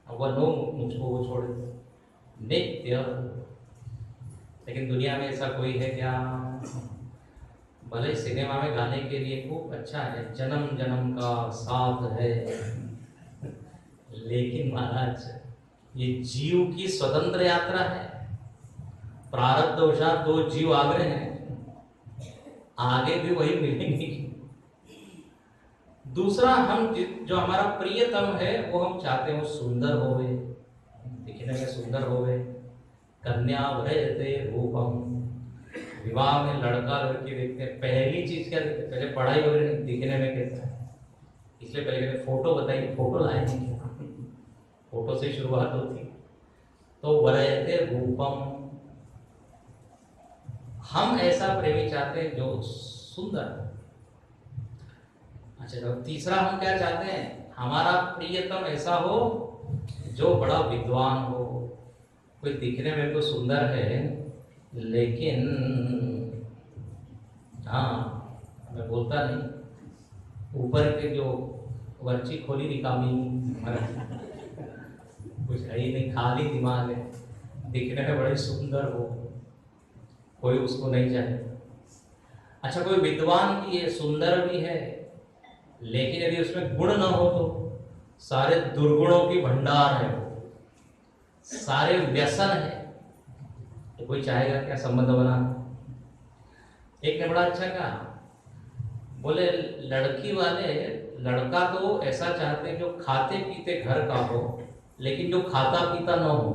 S1: वह नो मुझको वो छोड़े, नित्य। लेकिन दुनिया में ऐसा कोई है क्या? भले सिनेमा में गाने के लिए खूब अच्छा है, जन्म जन्म का साथ है, लेकिन महाराज ये जीव की स्वतंत्र यात्रा है। प्रारब्धवशात दो जीव आगे हैं, आगे भी वही मिलेंगे। दूसरा, हम जो हमारा प्रियतम है वो हम चाहते हैं वो सुंदर होवे, दिखने में सुंदर होवे। कन्या व्रजते रूपम, विवाह में लड़का लड़की देखते हैं, पहली चीज क्या देखते हैं? पहले पढ़ाई वगैरह दिखने में कैसा है, इसलिए पहले कहते फोटो बताइए, फोटो लाए हैं क्या? फोटो से शुरुआत होती। तो व्रजते रूपम, हम ऐसा प्रेमी चाहते हैं जो सुंदर। अच्छा, तो तीसरा हम क्या चाहते हैं? हमारा प्रियतम ऐसा हो जो बड़ा विद्वान हो। कोई दिखने में तो सुंदर है, लेकिन हाँ, मैं बोलता नहीं, ऊपर के जो वर्ची खोली निकामी कुछ है ही नहीं, खाली दिमाग है, दिखने में बड़े सुंदर हो, कोई उसको नहीं चाहे। अच्छा, कोई विद्वान भी है, सुंदर भी है, लेकिन यदि उसमें गुण न हो तो सारे दुर्गुणों की भंडार है, सारे व्यसन है, तो कोई चाहेगा क्या संबंध बनाना? एक ने बड़ा अच्छा कहा, बोले लड़की वाले लड़का तो ऐसा चाहते हैं जो खाते पीते घर का हो, लेकिन जो खाता पीता न हो।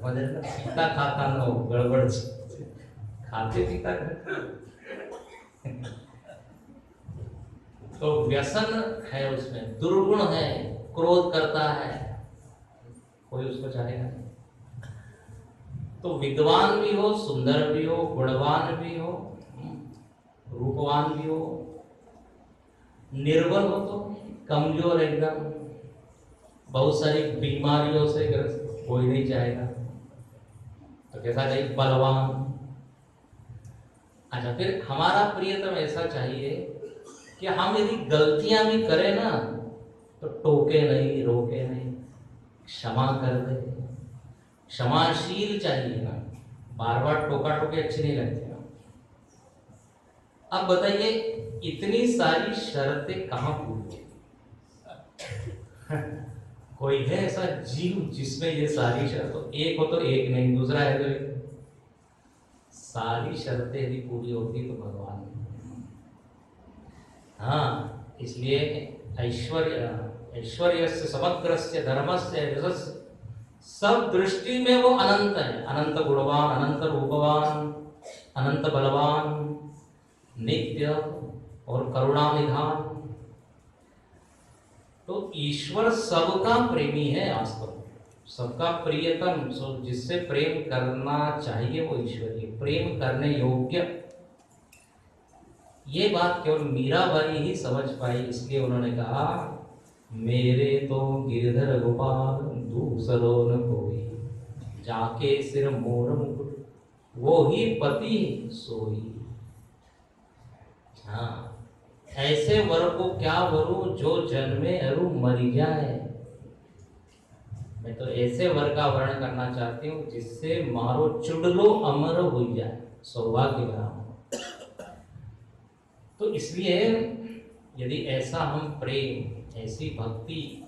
S1: पीता खाता न हो, गड़बड़, खाते पीता घर। तो व्यसन है, उसमें दुर्गुण है, क्रोध करता है, कोई उसको चाहेगा नहीं। तो विद्वान भी हो, सुंदर भी हो, गुणवान भी हो, रूपवान भी हो, निर्बल हो तो कमजोर एकदम, बहुत सारी बीमारियों से ग्रस्त, कोई नहीं चाहेगा। तो कैसा चाहिए? बलवान। अच्छा, फिर हमारा प्रियतम ऐसा चाहिए कि हम यदि गलतियां भी करें ना तो टोके नहीं, रोके नहीं, क्षमा कर दे। क्षमाशील चाहिए ना, बार बार टोका टोके अच्छी नहीं लगती ना। अब बताइए, इतनी सारी शर्तें कहाँ पूरी? कोई है ऐसा जीव जिसमें ये सारी शर्तें, एक हो तो एक नहीं, दूसरा है तो एक। सारी शर्तें यदि पूरी होती तो भगवान। हाँ, इसलिए ऐश्वर्य से समग्रस्य धर्मस्य यशस्य, सब दृष्टि में वो अनंत है। अनंत गुणवान, अनंत रूपवान, अनंत बलवान, नित्य और करुणा निधान। तो ईश्वर सबका प्रेमी है, वास्तव में सबका प्रियतम। सो जिससे प्रेम करना चाहिए वो ईश्वर ही, प्रेम करने योग्य। ये बात केवल मीराबाई ही समझ पाई, इसलिए उन्होंने कहा, मेरे तो गिरधर गोपाल दूसरो न कोई, जाके सिर मोर मुकुट वो ही पति सोई। हाँ, ऐसे वर को क्या वरू जो जन्मे अरु मरी जाए। मैं तो ऐसे वर का वर्ण करना चाहती हूँ जिससे मारो चुड़लो अमर हो जाए, सौभाग्य बना। तो इसलिए यदि ऐसा हम प्रेम, ऐसी भक्ति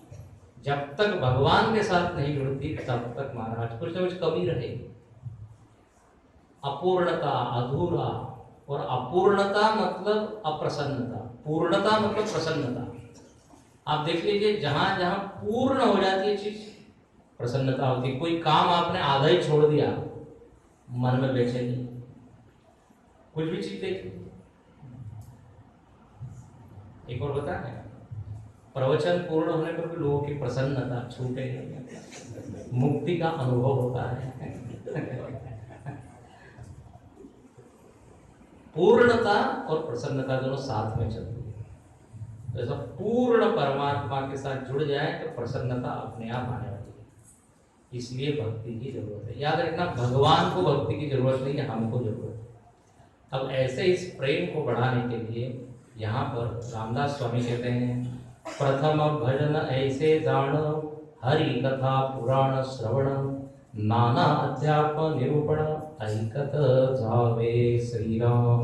S1: जब तक भगवान के साथ नहीं जुड़ती तब तक महाराज कुछ न कुछ कमी रहेगी। अपूर्णता, अधूरा, और अपूर्णता मतलब अप्रसन्नता, पूर्णता मतलब प्रसन्नता। आप देख लीजिए, जहां जहां पूर्ण हो जाती है चीज प्रसन्नता होती है। कोई काम आपने आधा ही छोड़ दिया, मन में बेचैनी, कुछ भी चीज देखिए। एक और बता है, प्रवचन पूर्ण होने पर भी लोगों की प्रसन्नता छूटे नहीं, मुक्ति का अनुभव होता है। पूर्णता और प्रसन्नता दोनों साथ में चलती है। तो ऐसा पूर्ण परमात्मा के साथ जुड़ जाए तो प्रसन्नता अपने आप आने वाली है। इसलिए भक्ति की जरूरत है। याद रखना, भगवान को भक्ति की जरूरत नहीं है, हमको जरूरत है। अब ऐसे इस प्रेम को बढ़ाने के लिए यहाँ पर रामदास स्वामी कहते हैं, प्रथम भजन ऐसे जान, हरि कथा पुराण श्रवण, नाना अध्यात्म निरूपण, ऐकत जावे श्री राम।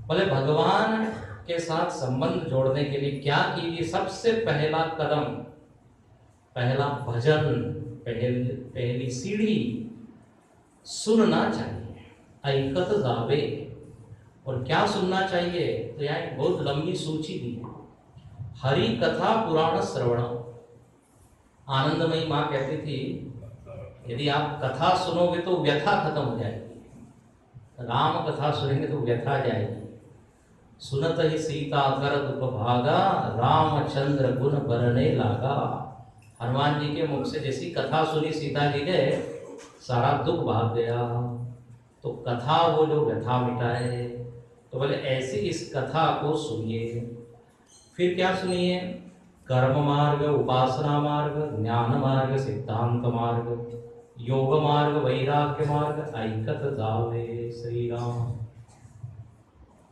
S1: बोले भगवान के साथ संबंध जोड़ने के लिए क्या कीजिए? सबसे पहला कदम, पहला भजन, पहली सीढ़ी सुनना चाहिए, ऐकत जावे। और क्या सुनना चाहिए? तो यहाँ एक बहुत लंबी सूची दी है। हरि कथा पुराण श्रवण। आनंदमयी माँ कहती थी, यदि आप कथा सुनोगे तो व्यथा खत्म हो जाएगी, राम कथा सुनेंगे तो व्यथा जाएगी। सुनत ही सीता कर दुख भागा, रामचंद्र गुण बरने लागा। हनुमान जी के मुख से जैसी कथा सुनी सीता जी ने, सारा दुख भाग गया। तो कथा वो जो व्यथा मिटाए। तो बोले ऐसी इस कथा को सुनिए। फिर क्या सुनिए? कर्म मार्ग, उपासना मार्ग, ज्ञान मार्ग, सिद्धांत मार्ग, योग मार्ग, वैराग्य मार्ग, ऐकत जावे श्री राम।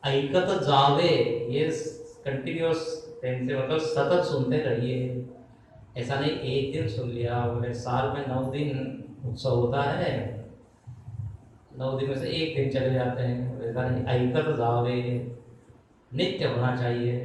S1: ऐकत जावे, ये कंटिन्यूअस टेंस से मतलब सतत सुनते रहिए। ऐसा नहीं एक दिन सुन लिया। बोले साल में 9 दिन उत्सव होता है, 9 दिन में से एक दिन चले जाते हैं। ऐसा नहीं, ऐकत जावे, नित्य होना चाहिए।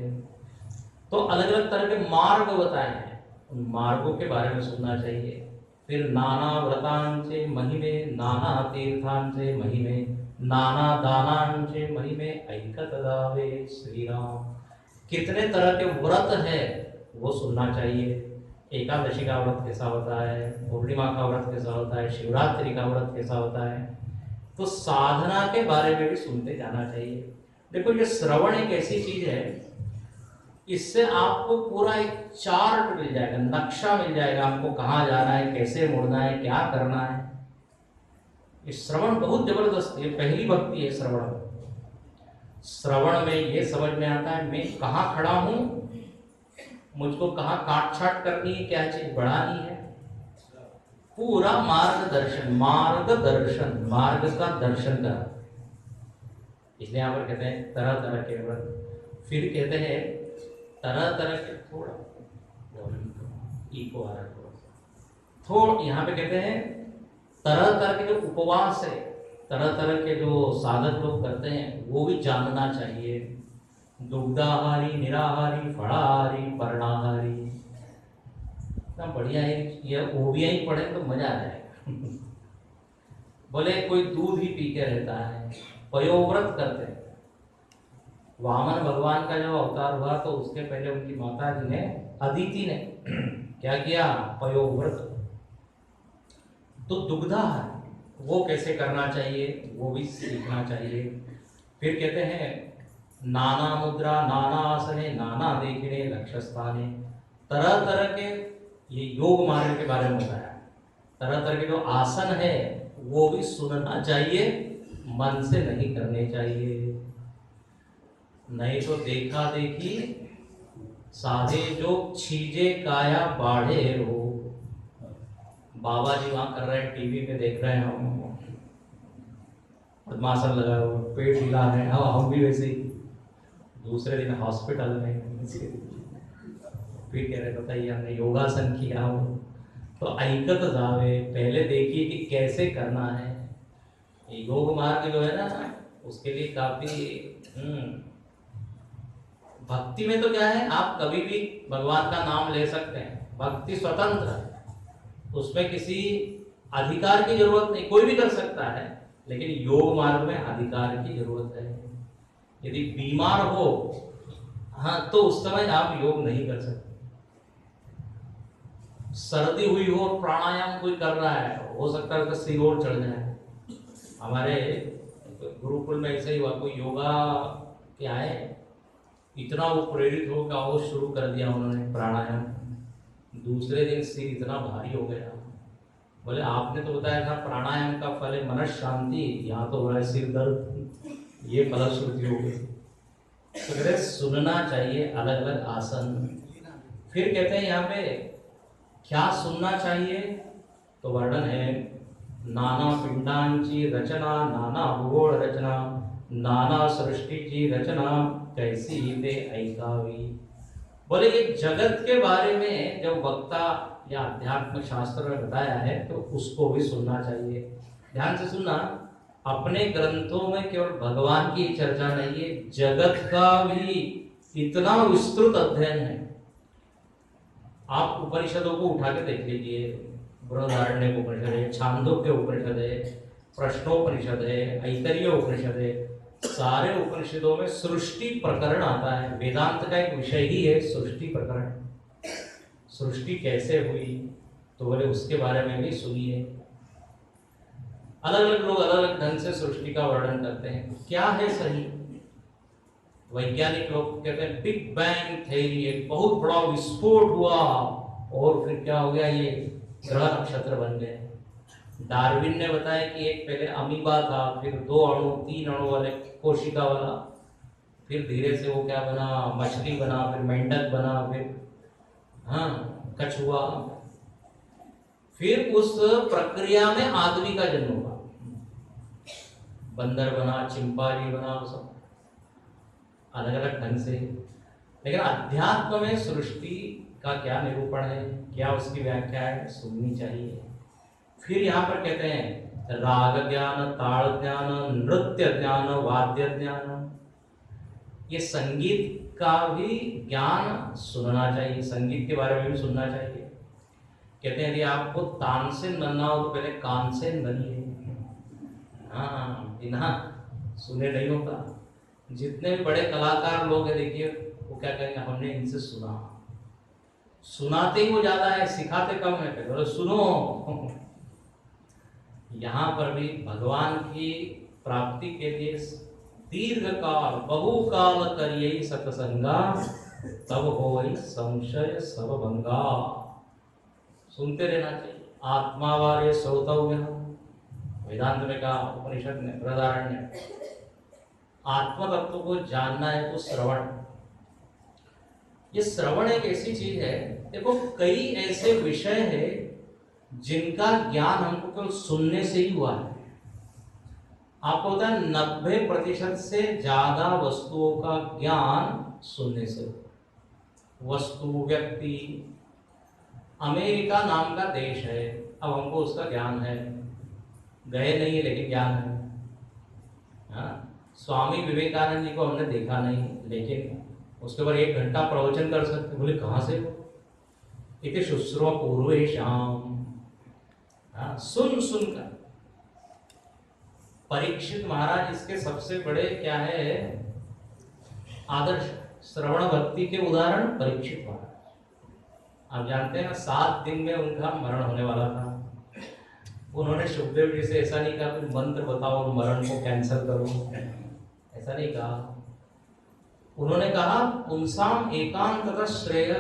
S1: तो अलग अलग तरह के मार्ग बताए हैं, उन मार्गों के बारे में सुनना चाहिए। फिर नाना व्रतांचे महिमे, नाना तीर्थांचे महिमे, नाना दानांचे महिमे, ऐकत जावे श्री राम। कितने तरह के व्रत है वो सुनना चाहिए। एकादशी का व्रत कैसा होता है, पूर्णिमा का व्रत कैसा होता है, शिवरात्रि का व्रत कैसा होता है। तो साधना के बारे में भी सुनते जाना चाहिए। देखो ये श्रवण एक ऐसी चीज है, इससे आपको पूरा एक चार्ट मिल जाएगा, नक्शा मिल जाएगा, आपको कहाँ जाना है, कैसे मुड़ना है, क्या करना है। ये श्रवण बहुत जबरदस्त है, पहली भक्ति है श्रवण। श्रवण में ये समझ में आता है मैं कहाँ खड़ा हूं, मुझको कहाँ काट छाट करनी है, क्या चीज बढ़ानी है। पूरा मार्गदर्शन, मार्ग का दर्शन करा। इसलिए यहाँ पर कहते हैं तरह तरह के व्रत। फिर कहते हैं तरह तरह के, थोड़ा इको आ रहा है थोड़ा, यहाँ पे कहते हैं तरह तरह के जो उपवास है, तरह तरह के जो साधक लोग करते हैं वो भी जानना चाहिए। दुग्धाहारी, निराहारी, फलाहारी, पर्णाहारी, इतना बढ़िया है। ये ओविया ही पढ़े तो मजा आ जाएगा। बोले कोई दूध ही पी के रहता है, पयोव्रत करते हैं। वामन भगवान का जब अवतार हुआ तो उसके पहले उनकी माता जी ने, अदिति ने क्या किया? पयोव्रत। तो दुग्धाहार वो कैसे करना चाहिए वो भी सीखना चाहिए। फिर कहते हैं नाना मुद्रा, नाना आसने, नाना देखने, लक्ष्य स्थाने। तरह तरह के, ये योग मार्ग के बारे में बताया। तरह तरह के जो आसन है वो भी सुनना चाहिए, मन से नहीं करने चाहिए। नहीं तो देखा देखी साधे जो छीजे काया बाढ़े रो। बाबा जी वहां कर रहे हैं, टीवी पे देख रहे हैं, हम पद्मासन लगा हुआ, पेट हिला रहे हैं, हम भी वैसे ही। दूसरे दिन हॉस्पिटल में फिर कह रहे बताइए हमने योगासन किया हो। तो ऐकत जावे, पहले देखिए कि कैसे करना है। योग मार्ग जो है ना, उसके लिए काफी भक्ति में तो क्या है, आप कभी भी भगवान का नाम ले सकते हैं, भक्ति स्वतंत्र है, उसमें किसी अधिकार की जरूरत नहीं, कोई भी कर सकता है। लेकिन योग मार्ग में अधिकार की जरूरत है। यदि बीमार हो, हाँ, तो उस समय आप योग नहीं कर सकते। सर्दी हुई हो और प्राणायाम कोई कर रहा है, हो सकता है तो सिरोर चढ़ जाए। हमारे गुरुकुल में ऐसा ही हुआ, कोई योगा के आए, इतना वो प्रेरित हो गया, वो शुरू कर दिया उन्होंने प्राणायाम। दूसरे दिन सिर इतना भारी हो गया। बोले आपने तो बताया था प्राणायाम का फल है मन शांति, यहाँ तो हो रहा है सिर दर्द। ये फलश्रुति हो गई। तो कहते सुनना चाहिए अलग अलग आसन। फिर कहते हैं यहाँ पे क्या सुनना चाहिए, तो वर्णन है नाना पिंडांची रचना, नाना भूगोल रचना, नाना सृष्टि की रचना, कैसी ते ऐकावी। बोले ये जगत के बारे में जब वक्ता या अध्यात्म शास्त्र में बताया है तो उसको भी सुनना चाहिए। ध्यान से सुनना, अपने ग्रंथों में केवल भगवान की चर्चा नहीं है, जगत का भी इतना विस्तृत अध्ययन है। आप उपनिषदों को उठा के देख लीजिए, बृहदारण्यक उपनिषद है, छांदोग्य उपनिषद है, प्रश्नोपनिषद है, ऐतरेय उपनिषद है, सारे उपनिषदों में सृष्टि प्रकरण आता है। वेदांत का एक विषय ही है सृष्टि प्रकरण। सृष्टि कैसे हुई, तो बोले उसके बारे में भी सुनिए। अलग अलग लोग अलग अलग ढंग से सृष्टि का वर्णन करते हैं, क्या है सही। वैज्ञानिक लोग कहते हैं बिग बैंग थ्योरी, एक बहुत बड़ा विस्फोट हुआ और फिर क्या हो गया, ये ग्रह नक्षत्र बन गए। डार्विन ने बताया कि एक पहले अमीबा था, फिर 2 अणु 3 अणु वाले कोशिका वाला, फिर धीरे से वो क्या बना, मछली बना, फिर मेंढक बना, फिर कछुआ, फिर उस प्रक्रिया में आदमी का जन्म हुआ, बंदर बना, चिंपांजी बना, सब अलग अलग ढंग से। लेकिन अध्यात्म में सृष्टि का क्या निरूपण है, क्या उसकी व्याख्या है, सुननी चाहिए। फिर यहाँ पर कहते हैं राग ज्ञान, ताल ज्ञान, नृत्य ज्ञान, वाद्य ज्ञान, ये संगीत का भी ज्ञान सुनना चाहिए, संगीत के बारे में भी सुनना चाहिए। कहते हैं यदि आपको तान से नन्ना हो तो पहले कान से ननिए। बिना सुने नहीं होता। जितने भी बड़े कलाकार लोग हैं देखिए, वो क्या कहेंगे, हमने इनसे सुना। सुनाते ही वो ज्यादा है, सिखाते कम है। पहले सुनो। यहाँ पर भी भगवान की प्राप्ति के लिए दीर्घ काल बहुकाल करिए सत्संगा, तब होई संशय सब भंगा। सुनते रहना चाहिए। आत्मा वारे श्रोतव्य, वेदांत में कहा, उपनिषद में, बृहदारण्य। आत्म तत्व को जानना है तो श्रवण। ये श्रवण एक ऐसी चीज है, देखो कई ऐसे विषय है जिनका ज्ञान हमको केवल सुनने से ही हुआ है। आपको पता है 90% से ज्यादा वस्तुओं का ज्ञान सुनने से। वस्तु, व्यक्ति, अमेरिका नाम का देश है, अब हमको उसका ज्ञान है, गए नहीं है लेकिन ज्ञान है। स्वामी विवेकानंद जी को हमने देखा नहीं, लेकिन उसके ऊपर 1 घंटा प्रवचन कर सकते। बोले कहाँ से हो? इति शुश्रूषा पूर्वेशाम। सुन सुनकर। परीक्षित महाराज इसके सबसे बड़े क्या है आदर्श, श्रवण भक्ति के उदाहरण परीक्षित महाराज। आप जानते हैं ना, 7 दिन में उनका मरण होने वाला था। उन्होंने सुखदेव जी से ऐसा नहीं कहा कि मंत्र बताओ और मरण को कैंसिल करो, ऐसा नहीं कहा। उन्होंने कहा पुंसाम एकांततः श्रेय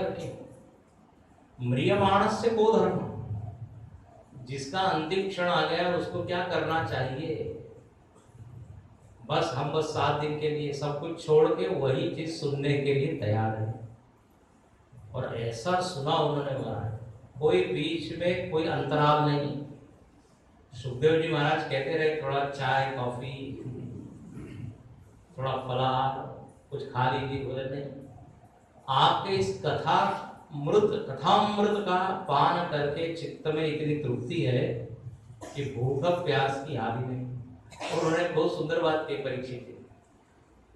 S1: म्रियमाणस्य को धर्म। जिसका अंतिम क्षण आ गया उसको क्या करना चाहिए, बस हम 7 दिन के लिए सब कुछ छोड़ के वही चीज सुनने के लिए तैयार है। और ऐसा सुना उन्होंने महाराज, कोई बीच में कोई अंतराल नहीं। सुखदेव जी महाराज कहते रहे थोड़ा चाय कॉफी, थोड़ा फलाहार, कुछ खा लीजिए, बोले नहीं। आपके इस कथामृत का पान करके चित्त में इतनी तृप्ति है कि भूख प्यास की याद ही नहीं। और उन्होंने बहुत सुंदर बात की परीक्षित।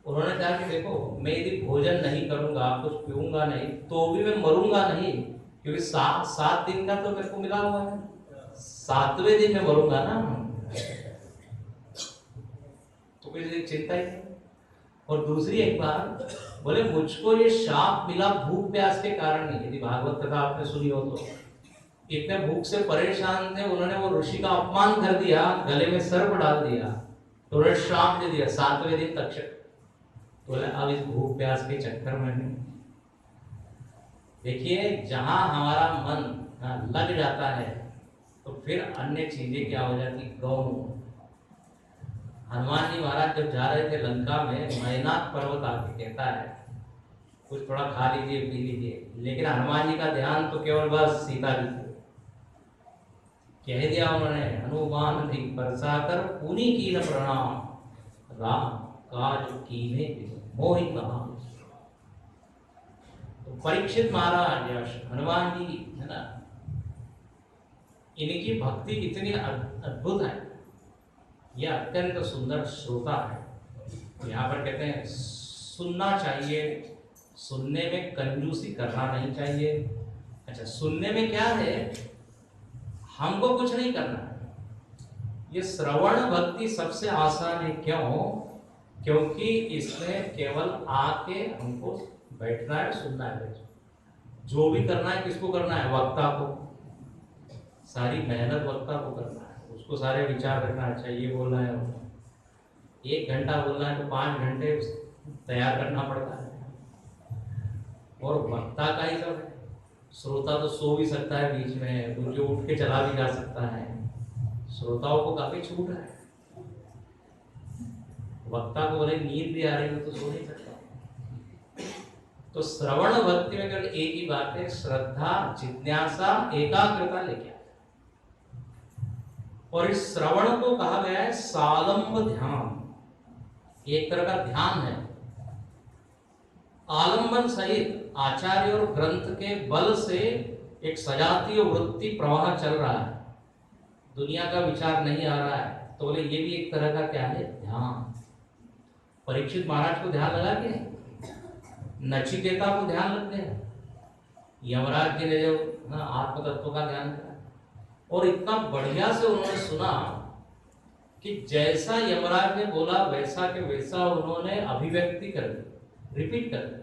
S1: उन्होंने कहा कि देखो मैं यदि भोजन नहीं करूंगा, कुछ पीऊंगा नहीं, तो भी मैं मरूंगा नहीं, क्योंकि 7 दिन का तो मेरे को मिला हुआ है, 7वें दिन में मरूंगा ना, तो कोई चिंता ही नहीं। और दूसरी एक बात बोले, मुझको ये शाप मिला भूख प्यास के कारण नहीं। यदि भागवत कथा आपने सुनी हो तो इतने भूख से परेशान थे, उन्होंने वो ऋषि का अपमान कर दिया, गले में सर्प डाल दिया, तो उन्होंने श्राप दे दिया 7वें दिन तक्षक। तो बोले अब इस भूख प्यास के चक्कर में नहीं। देखिए जहां हमारा मन लग जाता है तो फिर अन्य चीजें क्या हो जाती, गौण। हनुमान जी महाराज जब जा रहे थे लंका में, मैनाक पर्वत आके कहता है कुछ थोड़ा खा लीजिए पी लीजिए, लेकिन हनुमान जी का ध्यान तो केवल बस सीता जी थी। कह दिया उन्होंने, हनुमान भी बरसाकर पुनि की न प्रणाम, राम काज कीने मोहि कहा। तो परीक्षित महाराज या हनुमान जी है ना, इनकी भक्ति इतनी अद्भुत है, यह अत्यंत सुंदर श्रोता है। यहाँ पर कहते हैं सुनना चाहिए, सुनने में कंजूसी करना नहीं चाहिए। अच्छा, सुनने में क्या है, हमको कुछ नहीं करना है। ये श्रवण भक्ति सबसे आसान है। क्यों? क्योंकि इसमें केवल आके हमको बैठना है, सुनना है। जो भी करना है किसको करना है? वक्ता को। सारी मेहनत वक्ता को करना है, उसको सारे विचार रखना है। अच्छा ये बोलना है, 1 घंटा बोलना है तो 5 घंटे तैयार करना पड़ता है। और वक्ता का ही सब है। श्रोता तो सो भी सकता है बीच में, तो जो उठ के चला भी जा सकता है। श्रोताओं को काफी छूट है। वक्ता को बोले नींद भी आ रही है तो सो नहीं सकता। तो श्रवण भक्ति में केवल एक ही बात है, श्रद्धा, जिज्ञासा, एकाग्रता लेके। और इस श्रवण को कहा गया है सालंब ध्यान। एक तरह का ध्यान है। आलंबन सहित आचार्य और ग्रंथ के बल से एक सजातीय वृत्ति प्रवाह चल रहा है, दुनिया का विचार नहीं आ रहा है। तो बोले ये भी एक तरह का क्या है? ध्यान। परीक्षित महाराज को ध्यान लगा के, नचिकेता को ध्यान लगते हैं, यमराज जी ने जो आत्म तत्व का ध्यान करा, और इतना बढ़िया से उन्होंने सुना कि जैसा यमराज ने बोला वैसा के वैसा उन्होंने अभिव्यक्ति कर दी, रिपीट कर दी।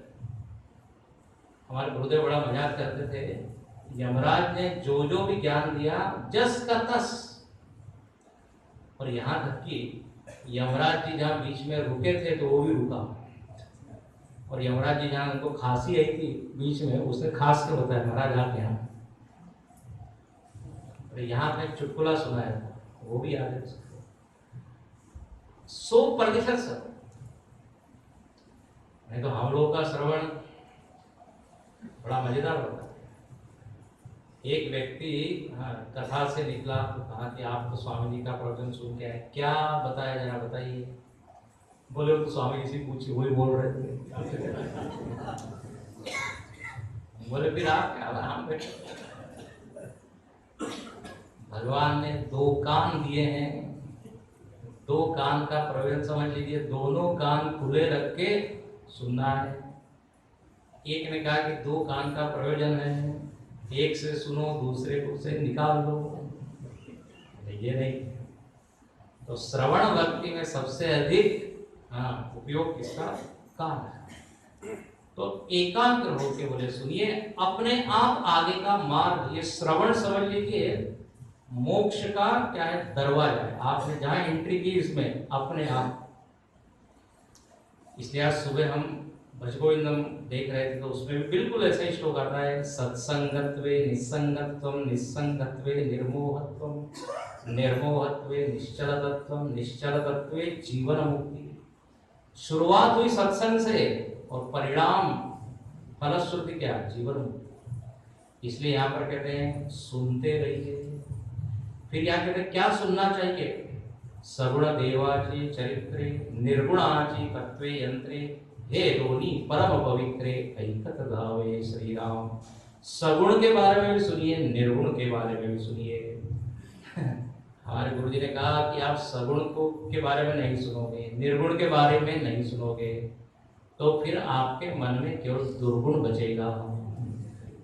S1: हमारे गुरुदेव बड़ा मजाक करते थे, यमराज ने जो जो भी ज्ञान दिया जस का तस। और यहाँ तक कि यमराज जी जहाँ बीच में रुके थे तो वो भी रुका, और यमराज जी जहाँ उनको खांसी आई थी बीच में, उसने खास कर बताया महाराज आप यहाँ। यहाँ पे चुटकुला सुनाया था, वो भी याद है 100% सब। नहीं तो हम लोग का श्रवण बड़ा मजेदार होता है। एक व्यक्ति कथा से निकला तो कहा कि आप तो स्वामी जी का प्रवचन सुन के आए, क्या बताया जरा बताइए। बोले वो तो स्वामी जी से पूछिए, वही बोल रहे थे। बोले फिर आप क्या? हम भगवान ने 2 कान दिए हैं, 2 कान का प्रयोजन समझ लीजिए, दोनों कान खुले रख के सुनना है। एक ने कहा कि 2 कान का प्रयोजन है, एक से सुनो दूसरे को से निकाल दो, ये नहीं। तो श्रवण भक्ति में सबसे अधिक उपयोग किसका? कान है। तो एकाग्र होके बोले सुनिए, अपने आप आगे का मार्ग, ये श्रवण समझ लीजिए मोक्ष का क्या है? दरवाजा है। आपने जहां एंट्री की इसमें अपने आप। इसलिए आज सुबह हम भजगोविंदम देख रहे थे तो उसमें भी बिल्कुल ऐसा ही श्लोक आता है, सत्संगत्वे निस्संगत्वम, निस्संगत्वे निर्मोहत्वम, निर्मोहत्वे निश्चलतत्वम, निश्चलतत्वे जीवन मुक्ति। शुरुआत हुई सत्संग से और परिणाम फलश्रुति क्या? जीवन मुक्ति। इसलिए यहाँ पर कहते हैं सुनते रहिए। फिर यहाँ कहते हैं क्या सुनना चाहिए? सगुण देवाची चरित्रे, निर्गुणाची तत्वे यंत्रे, हे रोनी परम पवित्रे, ऐकत गावे श्री राम। सगुण के बारे में भी सुनिए, निर्गुण के बारे में भी सुनिए। हमारे गुरु जी ने कहा कि आप सगुण को के बारे में नहीं सुनोगे, निर्गुण के बारे में नहीं सुनोगे, तो फिर आपके मन में केवल दुर्गुण बचेगा,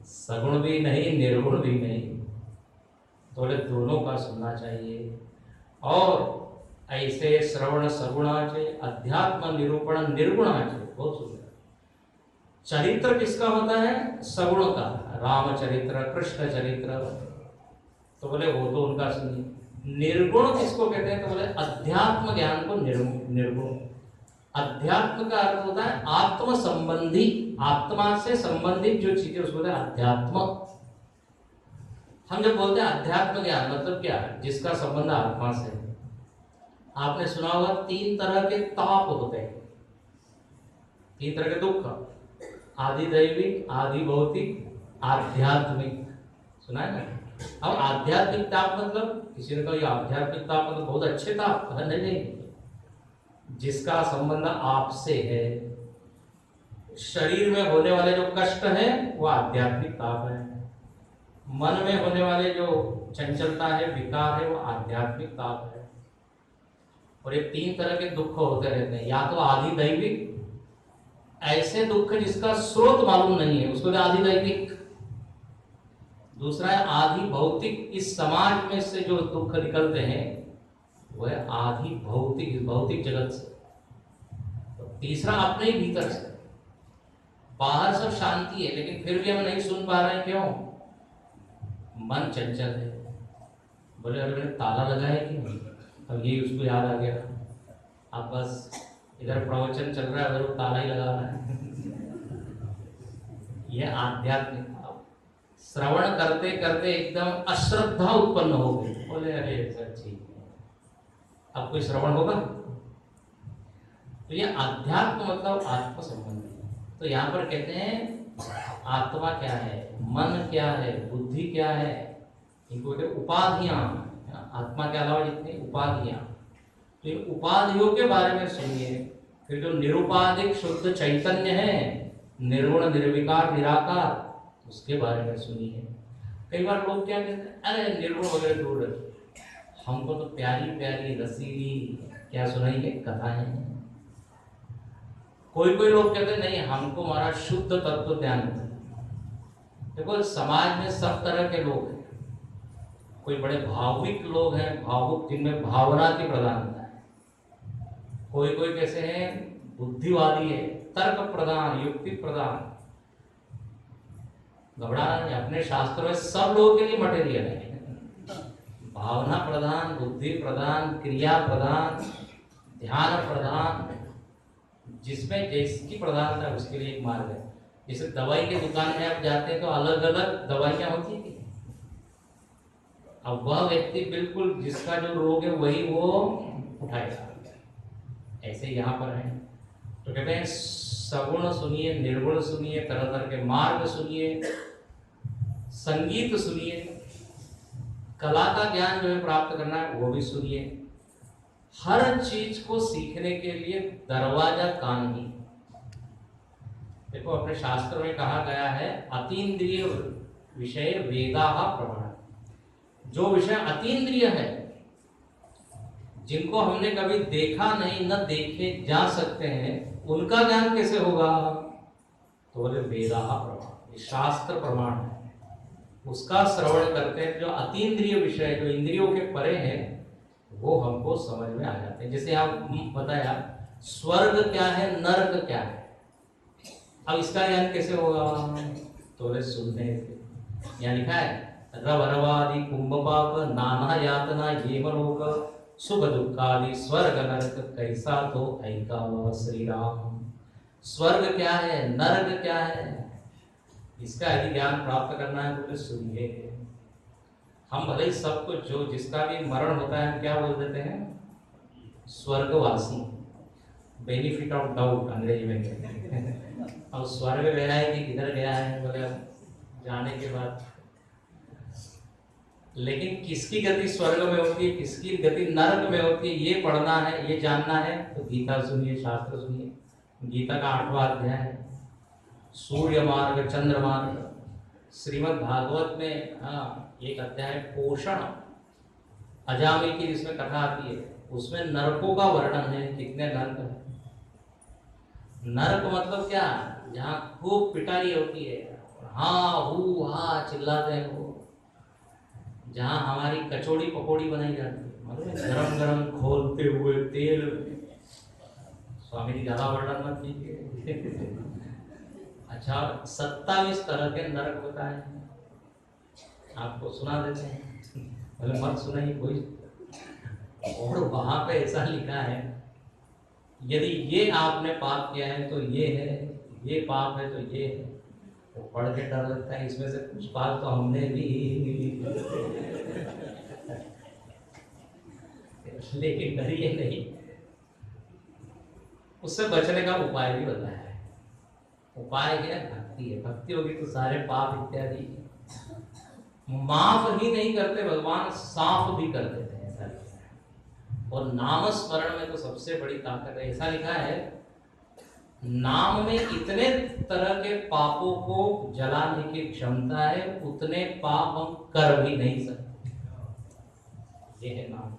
S1: सगुण भी नहीं निर्गुण भी नहीं। तो दोनों का सुनना चाहिए। और ऐसे श्रवण सगुणाचे, अध्यात्म निरूपण निर्गुणाचे, बहुत सुंदर। चरित्र किसका होता है? सगुण का। रामचरित्र, कृष्ण चरित्र, तो बोले वो तो उनका सुनिए। निर्गुण किसको कहते हैं? तो बोले अध्यात्म ज्ञान को निर्गुण। अध्यात्म का अर्थ होता है आत्म संबंधी, आत्मा से संबंधित जो चीजें उसको बोलते हैं अध्यात्म। हम जब बोलते हैं अध्यात्म ज्ञान मतलब क्या है? जिसका संबंध आत्मा से है। आपने सुना होगा 3 तरह के ताप होते हैं, 3 तरह के दुख, आदि दैविक, आदि भौतिक, आध्यात्मिक। सुना है ना? अब आध्यात्मिक ताप मतलब किसी ने कहा ये आध्यात्मिक ताप मतलब बहुत अच्छे ताप है, नहीं, जिसका संबंध आपसे है। शरीर में होने वाले जो कष्ट है वो आध्यात्मिक ताप है, मन में होने वाले जो चंचलता है, विकार है, वो आध्यात्मिक ताप है। और ये 3 तरह के दुख होते रहते हैं। या तो आदि दैविक, ऐसे दुख जिसका स्रोत मालूम नहीं है उसको आदि दैविक। दूसरा है आदि भौतिक, इस समाज में से जो दुख निकलते हैं वो है आदि भौतिक, भौतिक जगत से। तो तीसरा अपने ही भीतर से। बाहर सब शांति है लेकिन फिर भी हम नहीं सुन पा रहे हैं, क्यों? मन चंचल है। बोले अरे मैंने ताला लगाया कि नहीं, अब ये उसको याद आ गया। अब बस इधर प्रवचन चल रहा है उधर वो ताला ही लगा रहा है। यह आध्यात्मिक भाव। श्रवण करते करते एकदम अश्रद्धा उत्पन्न हो गई। बोले अरे सर ठीक है, अब कोई श्रवण होगा? तो ये अध्यात्म मतलब आत्म संबंधी। तो यहाँ पर कहते हैं आत्मा क्या है, मन क्या है, बुद्धि क्या है, इनको कहते हैं उपाधियां। आत्मा के अलावा जितनी उपाधियां, तो इन उपाधियों के बारे में सुनिए। फिर जो निरुपाधिक शुद्ध चैतन्य है, निर्गुण निर्विकार निराकार, उसके बारे में सुनिए। कई बार लोग क्या कहते हैं, अरे निर्गुण वगैरह दूर रखिए, हमको तो प्यारी प्यारी रसीली क्या सुनाइए कथाएं। कोई कोई लोग कहते हैं नहीं हमको हमारा शुद्ध तत्व ज्ञान होता है। देखो समाज में सब तरह के लोग हैं। कोई बड़े भावुक लोग हैं, भावुक जिनमें भावना की प्रधानता है। कोई कोई कैसे हैं बुद्धिवादी है, तर्क प्रधान, युक्ति प्रधान। घबराना नहीं, अपने शास्त्रों में सब लोगों के लिए मटेरियल है। भावना प्रधान, बुद्धि प्रधान, क्रिया प्रधान, ध्यान प्रधान, जिसमें जिसकी प्रधानता है उसके लिए एक मार्ग है। जैसे दवाई की दुकान में आप जाते हैं तो अलग अलग दवाइयां होती है। अब वह व्यक्ति बिल्कुल जिसका जो रोग है वही वो उठाएगा। ऐसे यहाँ पर है। तो कहते हैं सगुण सुनिए, निर्गुण सुनिए, तरह तरह के मार्ग सुनिए, संगीत सुनिए, कला का ज्ञान जो है प्राप्त करना है वो भी सुनिए। हर चीज को सीखने के लिए दरवाजा कान ही। देखो अपने शास्त्र में कहा गया है अतीन्द्रिय विषय वेदाः प्रमाण। जो विषय अतीन्द्रिय है, जिनको हमने कभी देखा नहीं, न देखे जा सकते हैं, उनका ज्ञान कैसे होगा? तो बोले वेदाः प्रमाण, शास्त्र प्रमाण है। उसका श्रवण करते हैं। जो अतीन्द्रिय विषय जो इंद्रियों के परे हैं वो हमको समझ में आ जाते हैं। जैसे आप बताया स्वर्ग क्या है, नर्क क्या है, अब इसका ज्ञान कैसे होगा? तो बोले सुनने से। यहाँ लिखा है रव रवादि कुंभ पाप नाना यातना येमलोक सुख दुखादि स्वर्ग नरक कैसा तो ऐका श्री राम। स्वर्ग क्या है, नरक क्या है, इसका यदि ज्ञान प्राप्त करना है तो सुनिए। हम भले ही सब कुछ जो जिसका भी मरण होता है हम क्या बोल देते हैं? स्वर्गवासी, बेनिफिट ऑफ डाउट अंग्रेजी में कहते हैं। अब स्वर्ग गया है कि किधर गया है बोले जाने के बाद, लेकिन किसकी गति स्वर्ग में होती है, किसकी गति नरक में होती है, ये पढ़ना है, ये जानना है तो गीता सुनिए, शास्त्र सुनिए। गीता का 8वां अध्याय है सूर्य मार्ग चंद्र मार्ग। श्रीमद् भागवत में एक अध्याय पोषण अजामी की जिसमें कथा आती है, उसमें नरकों का वर्णन है। कितने नरक है। नरक मतलब क्या? जहाँ खूब पिटाई होती है, हाँ हू हा चिल्लाते हैं वो, जहाँ हमारी कचौड़ी पकौड़ी बनाई जाती है, मतलब गरम गरम खोलते हुए तेल। स्वामी जी ज्यादा वर्णन मत कीजिए। अच्छा 27 तरह के नरक होता है, आपको सुना देते हैं। बोले मत सुनाइए कोई। और वहां पे ऐसा लिखा है, यदि ये आपने पाप किया है तो ये है, ये पाप है तो ये है। वो पढ़ के डर लगता है, इसमें से कुछ पाप तो हमने भी लेकिन डरिए नहीं, उससे बचने का उपाय भी बताया है। उपाय क्या है? भक्ति है। भक्ति होगी तो सारे पाप इत्यादि माफ ही नहीं करते भगवान, साफ भी कर देते हैं, ऐसा लिखा है। और नाम स्मरण में तो सबसे बड़ी ताकत है। ऐसा लिखा है, नाम में इतने तरह के पापों को जलाने की क्षमता है, उतने पाप हम कर भी नहीं सकते। ये है नाम।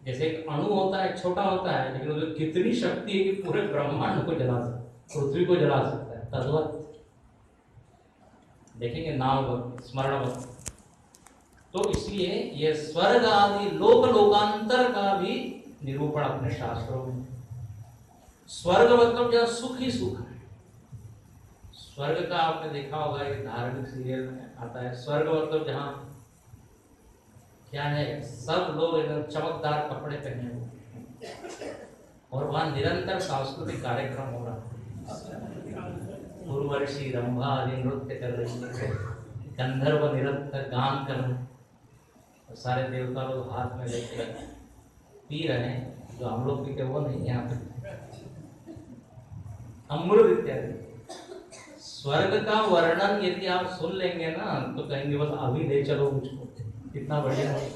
S1: जैसे एक अणु होता है, छोटा होता है, लेकिन उसमें कितनी शक्ति है कि पूरे ब्रह्मांड को जला सकता है, पृथ्वी को जला सकता है। तद्वत देखेंगे नाम स्मरण वक्त। तो इसलिए ये स्वर्ग आदि लोक लोकांतर का भी निरूपण अपने शास्त्रों में। स्वर्ग मतलब जहाँ सुख ही सुख है। स्वर्ग का आपने देखा होगा, एक धार्मिक सीरियल में आता है, स्वर्ग मतलब जहाँ क्या है, सब लोग एकदम चमकदार कपड़े पहने हुए और वहां निरंतर सांस्कृतिक कार्यक्रम हो रहा है। उर्वशी रंभा आदि नृत्य कर रही है, गंधर्व निरंतर गान कर रहे हैं, सारे देवता लोग हाथ में लेके पी रहे हैं, जो हम लोग पीते वो नहीं यहाँ पे अमृत इत्यादि। स्वर्ग का वर्णन यदि आप सुन लेंगे ना तो कहेंगे बस अभी ले चलो मुझको, कितना बढ़िया है।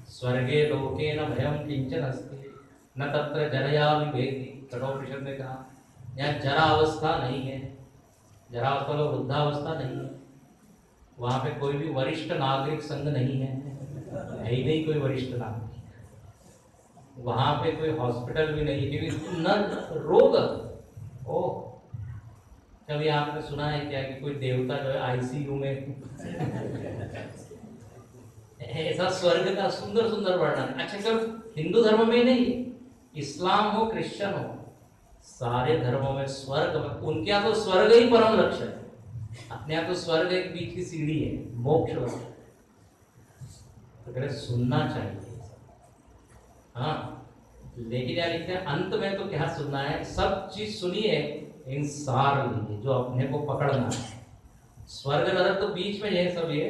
S1: स्वर्गे लोके न भयम किंचन अस्ति न तत्र जरया विभेति। कठोपनिषद में कहा, यहाँ जरा अवस्था नहीं है, जरा अवस्था तो वृद्धावस्था नहीं है। वहां पे कोई भी वरिष्ठ नागरिक संघ नहीं है ही नहीं कोई वरिष्ठ नागरिक। वहां पे कोई हॉस्पिटल भी नहीं, क्योंकि न रोग। ओ कभी आपने सुना है क्या कि कोई देवता जो है आईसीयू में ऐसा स्वर्ग का सुंदर सुंदर वर्णन। अच्छा, सिर्फ हिंदू धर्म में नहीं, इस्लाम हो क्रिश्चियन हो, सारे धर्मों में स्वर्ग, उनके यहाँ तो स्वर्ग ही परम लक्ष्य है, अपने यहाँ तो स्वर्ग एक बीच की सीढ़ी है, मोक्ष लक्ष्य। तो कह सुनना चाहिए। हाँ, लेकिन यार लिखते हैं अंत में तो क्या सुनना है, सब चीज सुनिए, इन सार लीजिए जो अपने को पकड़ना है। स्वर्ग नरक तो बीच में है सब ये,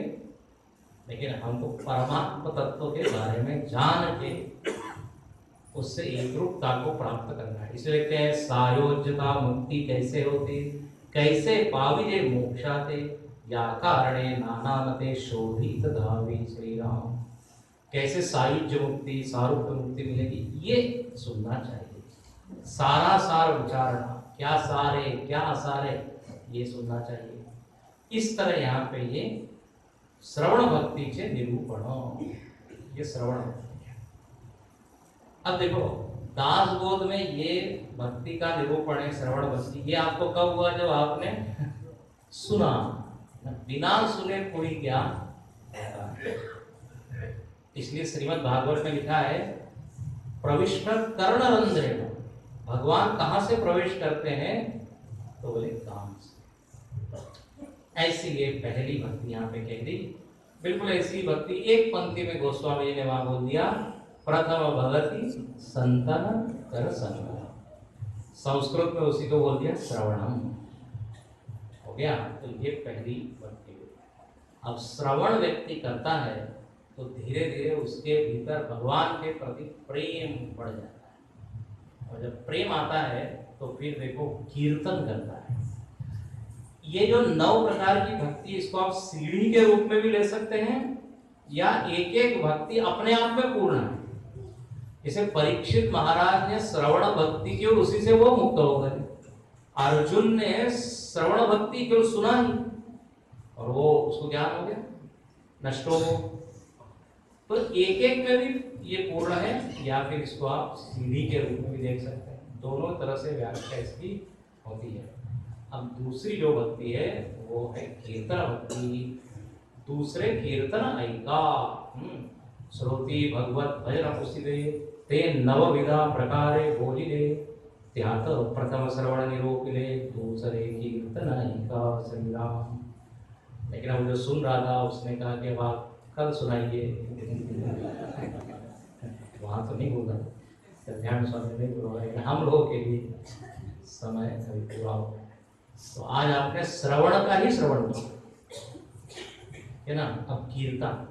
S1: लेकिन हमको परमात्मा तत्व के बारे में जान के उससे एकरूपता को प्राप्त करना है। इसलिए कहते हैं सायोज्यता मुक्ति कैसे होती, कैसे पाविजे मोक्षाते, या कारणे नानामते शोभित धावी। श्री राम कैसे सायुज्य मुक्ति सारूप्य मुक्ति मिलेगी, ये सुनना चाहिए। सारा सार उच्चारणा, क्या सार है क्या असार है, ये सुनना चाहिए। इस तरह यहाँ पे ये श्रवण भक्ति से निरूपण, ये श्रवण भक्ति है। अब देखो दास बोध में ये भक्ति का निरूपण है, श्रवण भक्ति। ये आपको कब हुआ, जब आपने सुना। बिना सुने कोई ज्ञान। इसलिए श्रीमद् भागवत में लिखा है प्रविष्ट कर्णरंध्रेण। भगवान कहां से प्रवेश करते हैं, तो बोले कान से। ऐसी ये पहली भक्ति यहाँ पे कह दी। बिल्कुल ऐसी भक्ति एक पंक्ति में गोस्वामी जी ने वहां बोल दिया, प्रथम भगति संतन कर संग। संस्कृत में उसी को बोल दिया श्रवणम, हो गया। तो ये पहली भक्ति हुई। अब श्रवण व्यक्ति करता है तो धीरे धीरे उसके भीतर भगवान के प्रति प्रेम बढ़ जाता है, और जब प्रेम आता है तो फिर देखो कीर्तन करता है। ये जो 9 प्रकार की भक्ति, इसको आप सीढ़ी के रूप में भी ले सकते हैं, या एक एक भक्ति अपने आप में पूर्ण है। जैसे परीक्षित महाराज ने श्रवण भक्ति की और उसी से वो मुक्त हो गए। अर्जुन ने श्रवण भक्ति केवल सुना ही और वो उसको ज्ञान हो गया, नष्ट हो गया। तो एक एक में भी ये पूर्ण है, या फिर इसको आप सीढ़ी के रूप में भी देख सकते हैं। दोनों तरह से व्याख्या इसकी होती है। अब दूसरी जो भक्ति है वो है कीर्तन भक्ति। दूसरे कीर्तन ऐका श्रोति भगवत भजन पुस्तिते ते नवविधा प्रकारे बोलिले त्यात प्रथम श्रवण निरूपिले दूसरे कीर्तन ऐका। श्री राम। लेकिन अब जो सुन रहा था उसने कहा कि अब आप कल सुनाइए। वहाँ तो नहीं होगा, ध्यान स्वामी नहीं बोला, लेकिन हम लोगों के लिए समय अभी पूरा हो। तो आज आपने श्रवण का ही श्रवण किया है ना। अब कीर्तन